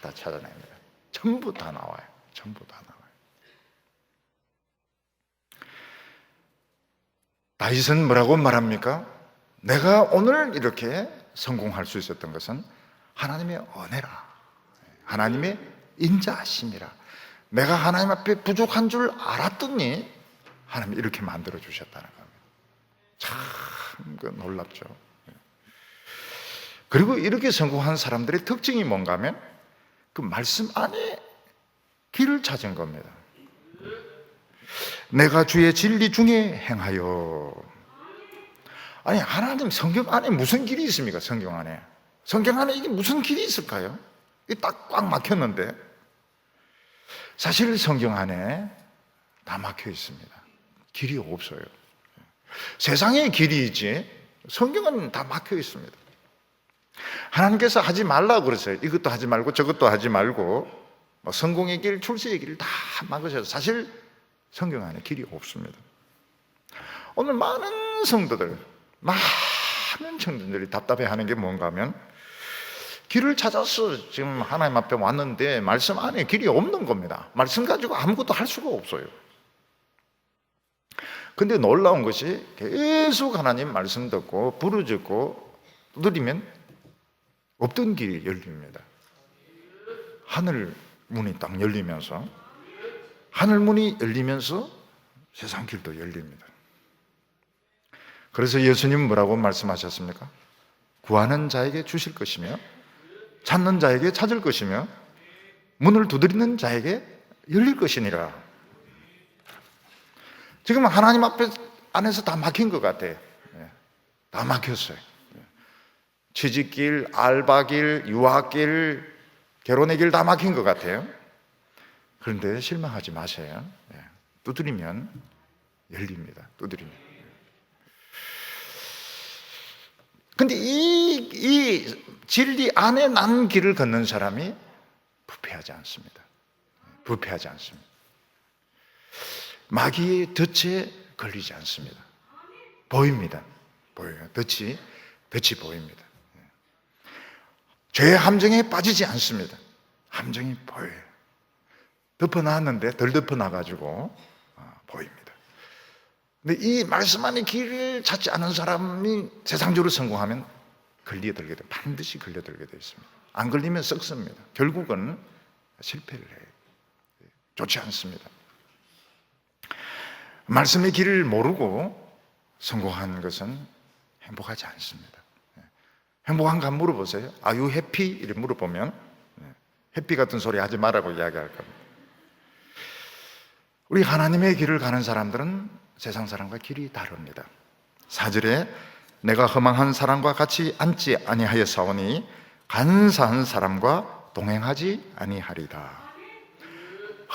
다 찾아냅니다. 전부 다 나와요. 전부 다 나와요. 다윗은 뭐라고 말합니까? 내가 오늘 이렇게 성공할 수 있었던 것은 하나님의 은혜라, 하나님의 인자하심이라. 내가 하나님 앞에 부족한 줄 알았더니 하나님이 이렇게 만들어 주셨다는 겁니다. 참 놀랍죠. 그리고 이렇게 성공한 사람들의 특징이 뭔가 하면 그 말씀 안에 길을 찾은 겁니다. 내가 주의 진리 중에 행하여. 아니, 하나님 성경 안에 무슨 길이 있습니까? 성경 안에 이게 무슨 길이 있을까요? 이게 딱 꽉 막혔는데, 사실 성경 안에 다 막혀 있습니다. 길이 없어요. 세상에 길이 있지 성경은 다 막혀 있습니다. 하나님께서 하지 말라고 그러세요. 이것도 하지 말고 저것도 하지 말고, 성공의 길, 출세의 길을 다 막으셔서 사실 성경 안에 길이 없습니다. 오늘 많은 성도들, 많은 청년들이 답답해하는 게 뭔가 하면, 길을 찾아서 지금 하나님 앞에 왔는데 말씀 안에 길이 없는 겁니다. 말씀 가지고 아무것도 할 수가 없어요. 근데 놀라운 것이 계속 하나님 말씀 듣고 부르짖고 두드리면 없던 길이 열립니다. 하늘 문이 딱 열리면서, 하늘 문이 열리면서 세상 길도 열립니다. 그래서 예수님은 뭐라고 말씀하셨습니까? 구하는 자에게 주실 것이며 찾는 자에게 찾을 것이며 문을 두드리는 자에게 열릴 것이니라. 지금 하나님 앞에 안에서 다 막힌 것 같아요. 다 막혔어요. 취직길, 알바길, 유학길, 결혼의 길 다 막힌 것 같아요. 그런데 실망하지 마세요. 두드리면 열립니다. 두드리면. 근데 이 진리 안에 난 길을 걷는 사람이 부패하지 않습니다. 부패하지 않습니다. 마귀의 덫에 걸리지 않습니다. 보입니다. 보여요. 덫이 보입니다. 죄의 함정에 빠지지 않습니다. 함정이 보여요. 덮어놨는데 덜 덮어놔가지고 보입니다. 근데 이 말씀 안에 길을 찾지 않은 사람이 세상적으로 성공하면 걸려들게 돼. 반드시 걸려들게 되어 있습니다. 안 걸리면 썩습니다. 결국은 실패를 해요. 좋지 않습니다. 말씀의 길을 모르고 성공한 것은 행복하지 않습니다. 행복한가 물어보세요. Are you happy? 이렇게 물어보면 해피 같은 소리 하지 말라고 이야기할 겁니다. 우리 하나님의 길을 가는 사람들은 세상 사람과 길이 다릅니다. 4절에 내가 허망한 사람과 같이 앉지 아니하였사오니 간사한 사람과 동행하지 아니하리다.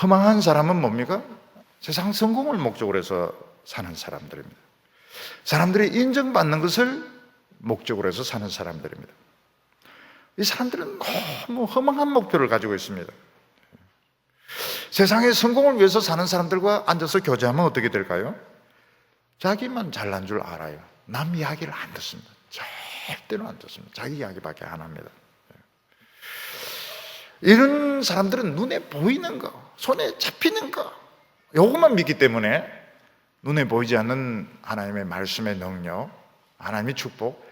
허망한 사람은 뭡니까? 세상 성공을 목적으로 해서 사는 사람들입니다. 사람들이 인정받는 것을 목적으로 해서 사는 사람들입니다. 이 사람들은 너무 허망한 목표를 가지고 있습니다. 세상의 성공을 위해서 사는 사람들과 앉아서 교제하면 어떻게 될까요? 자기만 잘난 줄 알아요. 남 이야기를 안 듣습니다. 절대로 안 듣습니다. 자기 이야기밖에 안 합니다. 이런 사람들은 눈에 보이는 거, 손에 잡히는 거, 요것만 믿기 때문에 눈에 보이지 않는 하나님의 말씀의 능력, 하나님의 축복,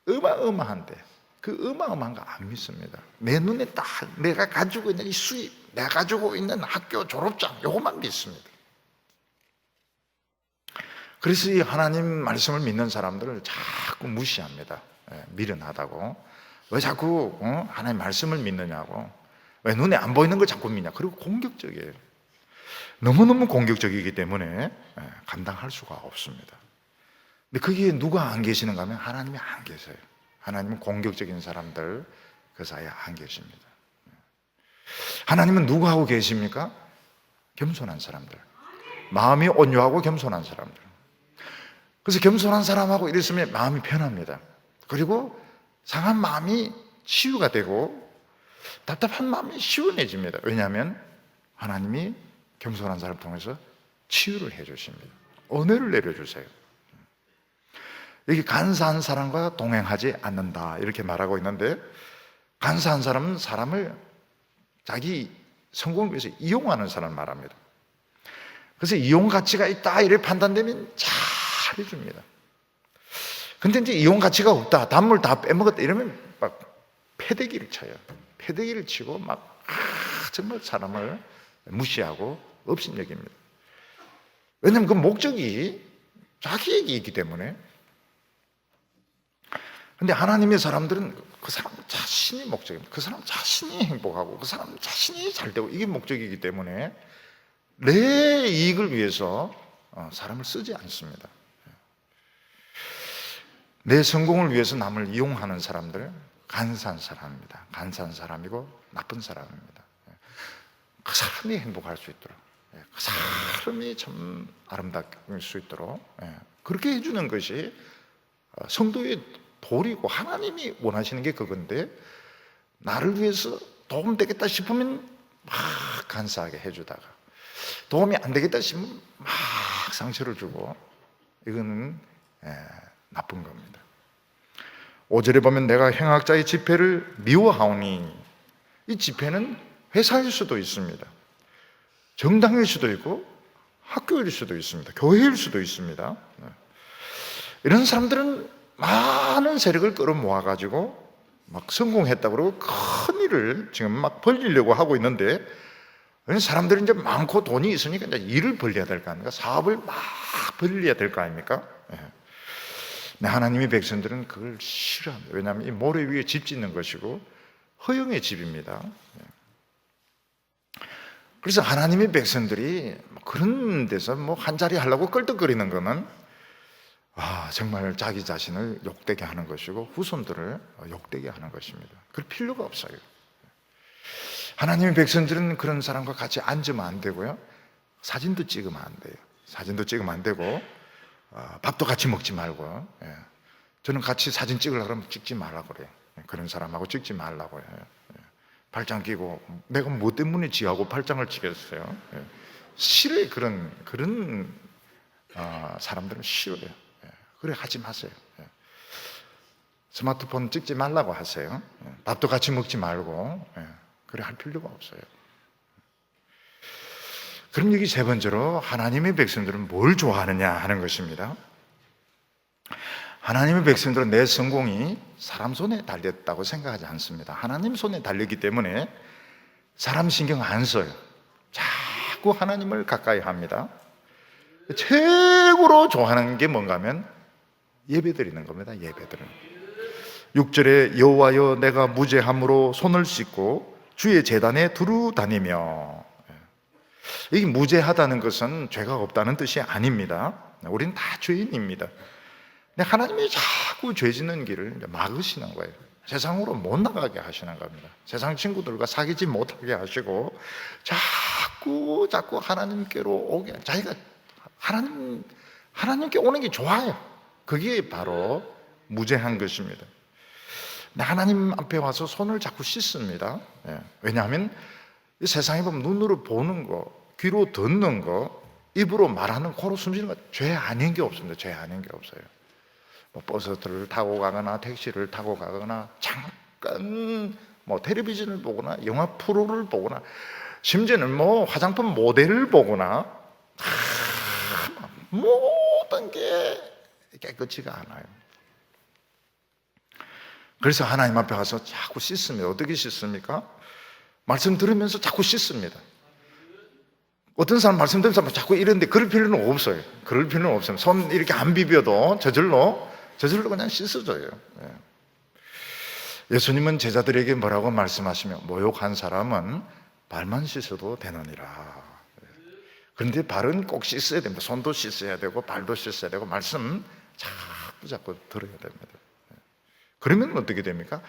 어마어마한데 그 어마어마한 거 안 믿습니다. 내 눈에 딱 내가 가지고 있는 이 수입, 내가 가지고 있는 학교 졸업장, 요것만 믿습니다. 그래서 이 하나님 말씀을 믿는 사람들을 자꾸 무시합니다. 미련하다고. 왜 자꾸 하나님 말씀을 믿느냐고. 왜 눈에 안 보이는 걸 자꾸 믿냐. 그리고 공격적이에요. 너무너무 공격적이기 때문에 감당할 수가 없습니다. 근데 거기에 누가 안 계시는가 하면 하나님이 안 계세요. 하나님은 공격적인 사람들 그 사이에 안 계십니다. 하나님은 누구하고 계십니까? 겸손한 사람들, 마음이 온유하고 겸손한 사람들. 그래서 겸손한 사람하고 이랬으면 마음이 편합니다. 그리고 상한 마음이 치유가 되고 답답한 마음이 시원해집니다. 왜냐하면 하나님이 겸손한 사람을 통해서 치유를 해주십니다. 은혜를 내려주세요. 여기 간사한 사람과 동행하지 않는다 이렇게 말하고 있는데, 간사한 사람은 사람을 자기 성공을 위해서 이용하는 사람을 말합니다. 그래서 이용 가치가 있다 이렇게 판단되면 잘 해줍니다. 근데 이제 이용 가치가 없다, 단물 다 빼먹었다 이러면 막 패대기를 쳐요. 패대기를 치고 막 정말 사람을 무시하고 업신여깁니다. 왜냐하면 그 목적이 자기에게 있기 때문에. 근데 하나님의 사람들은 그 사람 자신이 목적입니다. 그 사람 자신이 행복하고 그 사람 자신이 잘 되고 이게 목적이기 때문에 내 이익을 위해서 사람을 쓰지 않습니다. 내 성공을 위해서 남을 이용하는 사람들, 간사한 사람입니다. 간사한 사람이고 나쁜 사람입니다. 그 사람이 행복할 수 있도록, 그 사람이 참 아름다울 수 있도록 그렇게 해주는 것이 성도의 도리고 하나님이 원하시는 게 그건데, 나를 위해서 도움되겠다 싶으면 막 간사하게 해주다가 도움이 안 되겠다 싶으면 막 상처를 주고, 이거는 나쁜 겁니다. 5절에 보면 내가 행악자의 집회를 미워하오니, 이 집회는 회사일 수도 있습니다, 정당일 수도 있고 학교일 수도 있습니다, 교회일 수도 있습니다. 이런 사람들은 많은 세력을 끌어모아 가지고 막 성공했다고 그러고 큰 일을 지금 막 벌리려고 하고 있는데, 사람들이 이제 많고 돈이 있으니까 이제 일을 벌려야 될 거 아닙니까? 사업을 막 벌려야 될 거 아닙니까? 하나님의 백성들은 그걸 싫어합니다. 왜냐하면 이 모래 위에 집 짓는 것이고 허영의 집입니다. 그래서 하나님의 백성들이 그런 데서 뭐 한 자리 하려고 끌떡거리는 거는 정말 자기 자신을 욕되게 하는 것이고 후손들을 욕되게 하는 것입니다. 그럴 필요가 없어요. 하나님의 백성들은 그런 사람과 같이 앉으면 안 되고요, 사진도 찍으면 안 돼요. 사진도 찍으면 안 되고 밥도 같이 먹지 말고, 저는 같이 사진 찍으려고 그러면 찍지 말라고 그래요. 그런 사람하고 찍지 말라고 해요. 팔짱 끼고 내가 뭐 때문에 지하고 팔짱을 치겠어요? 싫어요. 그런 사람들은 싫어요. 그래 하지 마세요. 스마트폰 찍지 말라고 하세요. 밥도 같이 먹지 말고 그래 할 필요가 없어요. 그럼 여기 세 번째로 하나님의 백성들은 뭘 좋아하느냐 하는 것입니다. 하나님의 백성들은 내 성공이 사람 손에 달렸다고 생각하지 않습니다. 하나님 손에 달렸기 때문에 사람 신경 안 써요. 자꾸 하나님을 가까이 합니다. 최고로 좋아하는 게 뭔가 하면 예배 드리는 겁니다. 예배 드리는. 6절에 여호와여 내가 무죄함으로 손을 씻고 주의 제단에 두루 다니며, 이 무죄하다는 것은 죄가 없다는 뜻이 아닙니다. 우리는 다 죄인입니다. 근데 하나님이 자꾸 죄 짓는 길을 막으시는 거예요. 세상으로 못 나가게 하시는 겁니다. 세상 친구들과 사귀지 못하게 하시고 자꾸 하나님께로 오게, 자기가 하나님께 오는 게 좋아요. 그게 바로 무죄한 것입니다. 하나님 앞에 와서 손을 자꾸 씻습니다. 왜냐하면 이 세상에 보면 눈으로 보는 거, 귀로 듣는 거, 입으로 말하는, 코로 숨쉬는 거, 죄 아닌 게 없습니다. 죄 아닌 게 없어요. 뭐 버스를 타고 가거나 택시를 타고 가거나 잠깐 뭐 텔레비전을 보거나 영화 프로를 보거나 심지어는 뭐 화장품 모델을 보거나 모든 게 깨끗지가 않아요. 그래서 하나님 앞에 와서 자꾸 씻습니다. 어떻게 씻습니까? 말씀 들으면서 자꾸 씻습니다. 어떤 사람 말씀 들으면서 자꾸 이러는데 그럴 필요는 없어요. 그럴 필요는 없어요. 손 이렇게 안 비벼도 저절로 그냥 씻어줘요. 예수님은 제자들에게 뭐라고 말씀하시며, 모욕한 사람은 발만 씻어도 되느니라. 그런데 발은 꼭 씻어야 됩니다. 손도 씻어야 되고 발도 씻어야 되고 말씀 자꾸 들어야 됩니다. 그러면 어떻게 됩니까?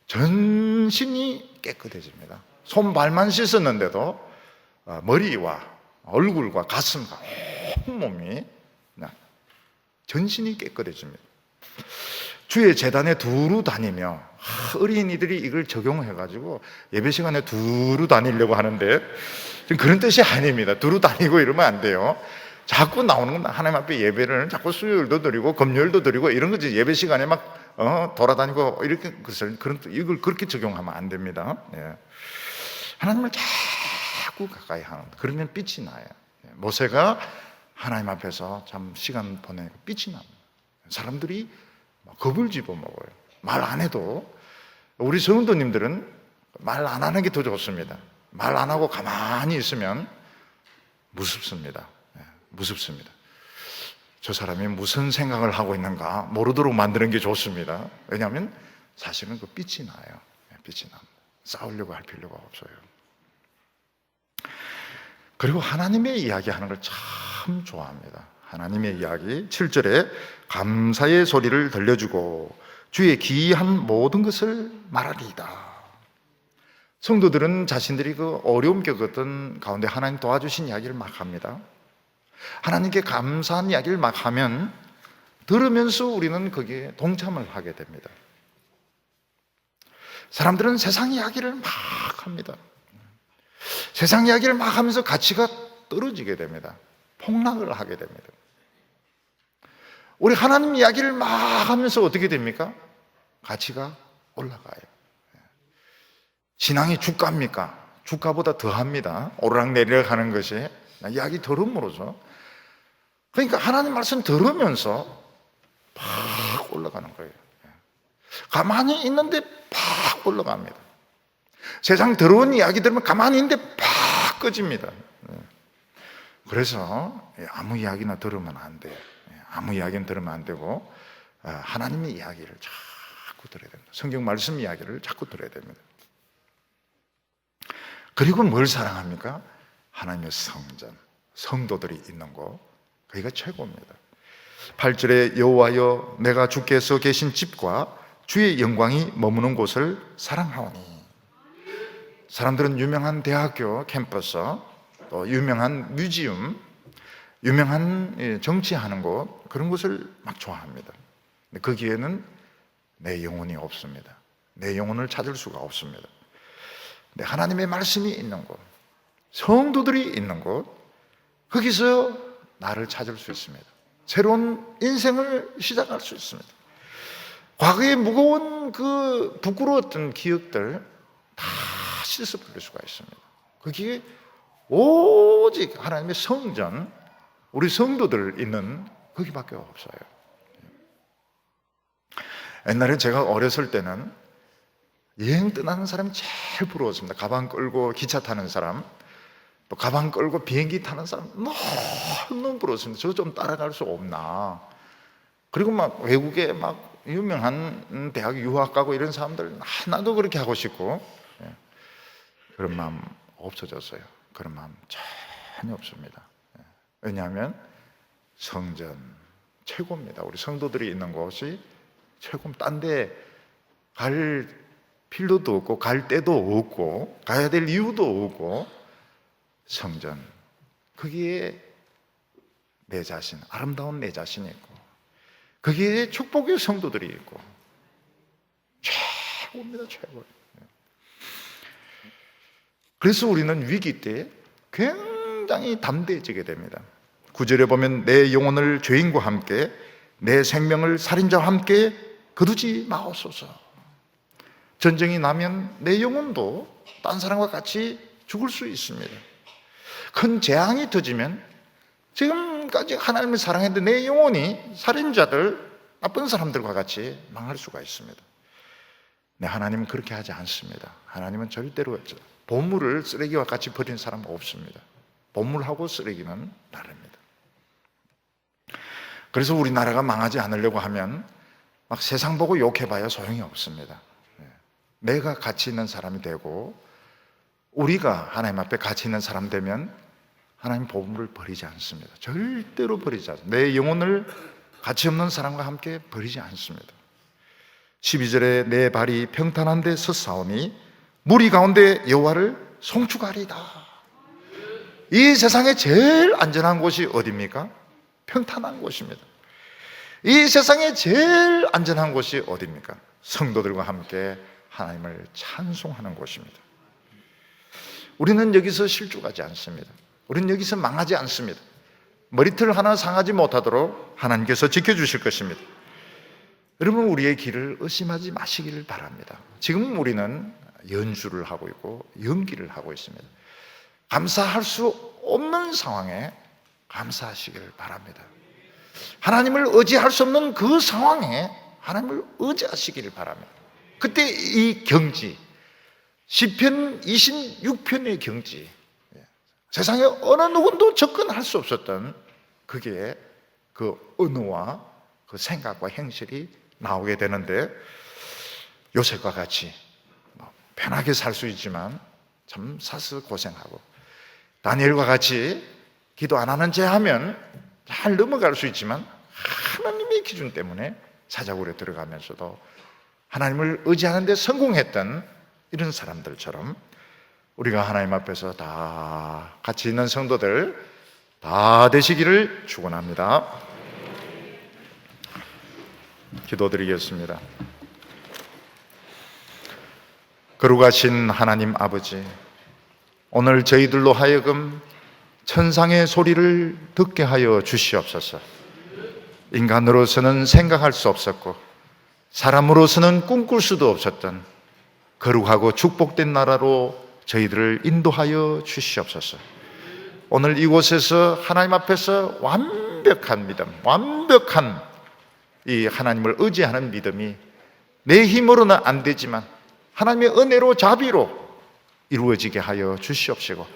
전신이 깨끗해집니다. 손 발만 씻었는데도 머리와 얼굴과 가슴과 온몸이 전신이 깨끗해집니다. 주의 제단에 두루 다니며, 어린이들이 이걸 적용해가지고 예배 시간에 두루 다니려고 하는데 그런 뜻이 아닙니다. 두루 다니고 이러면 안 돼요. 자꾸 나오는 건 하나님 앞에 예배를 자꾸 수요일도 드리고 금요일도 드리고 이런 거지, 예배 시간에 막 돌아다니고 이렇게 이걸 그렇게 적용하면 안 됩니다. 하나님을 자꾸 가까이 하는, 그러면 빛이 나요. 모세가 하나님 앞에서 참 시간 보내고 빛이 납니다. 사람들이 겁을 집어먹어요. 말 안 해도. 우리 성도님들은 말 안 하는 게 더 좋습니다. 말 안 하고 가만히 있으면 무섭습니다. 무섭습니다. 저 사람이 무슨 생각을 하고 있는가 모르도록 만드는 게 좋습니다. 왜냐하면 사실은 그 빛이 나요. 빛이 납니다. 싸우려고 할 필요가 없어요. 그리고 하나님의 이야기하는 걸 참 좋아합니다. 하나님의 이야기 7절에 감사의 소리를 들려주고 주의 기이한 모든 것을 말하리이다. 성도들은 자신들이 그 어려움 겪었던 가운데 하나님 도와주신 이야기를 막 합니다. 하나님께 감사한 이야기를 막 하면 들으면서 우리는 거기에 동참을 하게 됩니다. 사람들은 세상 이야기를 막 합니다. 세상 이야기를 막 하면서 가치가 떨어지게 됩니다. 폭락을 하게 됩니다. 우리 하나님 이야기를 막 하면서 어떻게 됩니까? 가치가 올라가요. 신앙이 주가입니까? 주가보다 더합니다. 오르락내리락 하는 것이 이야기 들음으로써. 그러니까 하나님 말씀 들으면서 팍 올라가는 거예요. 가만히 있는데 팍 올라갑니다. 세상 더러운 이야기 들으면 가만히 있는데 팍 꺼집니다. 그래서 아무 이야기나 들으면 안 돼요. 아무 이야기는 들으면 안 되고 하나님의 이야기를 자꾸 들어야 됩니다. 성경 말씀 이야기를 자꾸 들어야 됩니다. 그리고 뭘 사랑합니까? 하나님의 성전, 성도들이 있는 곳, 거기가 최고입니다. 8절에 여호와여 내가 주께서 계신 집과 주의 영광이 머무는 곳을 사랑하오니. 사람들은 유명한 대학교 캠퍼스, 또 유명한 뮤지엄, 유명한 정치하는 곳, 그런 곳을 막 좋아합니다. 근데 거기에는 내 영혼이 없습니다. 내 영혼을 찾을 수가 없습니다. 근데 하나님의 말씀이 있는 곳, 성도들이 있는 곳, 거기서 나를 찾을 수 있습니다. 새로운 인생을 시작할 수 있습니다. 과거의 무거운 그 부끄러웠던 기억들 다 씻어버릴 수가 있습니다. 거기에 오직 하나님의 성전, 우리 성도들 있는 거기밖에 없어요. 옛날에 제가 어렸을 때는 여행 떠나는 사람이 제일 부러웠습니다. 가방 끌고 기차 타는 사람, 또 가방 끌고 비행기 타는 사람 너무 부러웠습니다. 저 좀 따라갈 수 없나. 그리고 막 외국에 막 유명한 대학 유학 가고 이런 사람들 하나도 그렇게 하고 싶고, 그런 마음 없어졌어요. 그런 마음 전혀 없습니다. 왜냐하면 성전 최고입니다. 우리 성도들이 있는 곳이 최고입니다. 딴 데 갈 필요도 없고 갈 데도 없고 가야 될 이유도 없고 성전, 거기에 내 자신, 아름다운 내 자신이 있고 거기에 축복의 성도들이 있고 최고입니다. 최고. 그래서 우리는 위기 때 굉장히 담대해지게 됩니다. 9절에 보면 내 영혼을 죄인과 함께 내 생명을 살인자와 함께 거두지 마옵소서. 전쟁이 나면 내 영혼도 딴 사람과 같이 죽을 수 있습니다. 큰 재앙이 터지면 지금까지 하나님을 사랑했는데 내 영혼이 살인자들, 나쁜 사람들과 같이 망할 수가 있습니다. 네, 하나님은 그렇게 하지 않습니다. 하나님은 절대로 보물을 쓰레기와 같이 버리는 사람은 없습니다. 보물하고 쓰레기는 다릅니다. 그래서 우리나라가 망하지 않으려고 하면 막 세상 보고 욕해봐야 소용이 없습니다. 내가 가치 있는 사람이 되고 우리가 하나님 앞에 가치 있는 사람 되면 하나님 보물을 버리지 않습니다. 절대로 버리지 않습니다. 내 영혼을 가치 없는 사람과 함께 버리지 않습니다. 12절에 내 발이 평탄한 데 섰사오니 무리 가운데 여호와를 송축하리이다. 이 세상에 제일 안전한 곳이 어디입니까? 평탄한 곳입니다. 이 세상에 제일 안전한 곳이 어디입니까? 성도들과 함께 하나님을 찬송하는 곳입니다. 우리는 여기서 실족하지 않습니다. 우리는 여기서 망하지 않습니다. 머리털 하나 상하지 못하도록 하나님께서 지켜주실 것입니다. 여러분, 우리의 길을 의심하지 마시기를 바랍니다. 지금 우리는 연주를 하고 있고 연기를 하고 있습니다. 감사할 수 없는 상황에 감사하시기를 바랍니다. 하나님을 의지할 수 없는 그 상황에 하나님을 의지하시기를 바랍니다. 그때 이 경지, 시편 26편의 경지, 세상에 어느 누구도 접근할 수 없었던 그게 그 언어와 그 생각과 행실이 나오게 되는데, 요셉과 같이 편하게 살 수 있지만 참 사서 고생하고, 다니엘과 같이 기도 안 하는 제 하면 잘 넘어갈 수 있지만 하나님의 기준 때문에 사자굴에 들어가면서도 하나님을 의지하는 데 성공했던 이런 사람들처럼 우리가 하나님 앞에서 다 같이 있는 성도들 다 되시기를 축원합니다. 기도드리겠습니다. 거룩하신 하나님 아버지, 오늘 저희들로 하여금 천상의 소리를 듣게 하여 주시옵소서. 인간으로서는 생각할 수 없었고 사람으로서는 꿈꿀 수도 없었던 거룩하고 축복된 나라로 저희들을 인도하여 주시옵소서. 오늘 이곳에서 하나님 앞에서 완벽한 믿음, 완벽한 이 하나님을 의지하는 믿음이 내 힘으로는 안 되지만 하나님의 은혜로 자비로 이루어지게 하여 주시옵시고,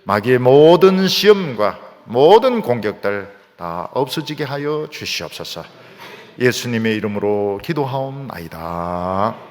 마귀의 모든 시험과 모든 공격들 다 없어지게 하여 주시옵소서. 예수님의 이름으로 기도하옵나이다.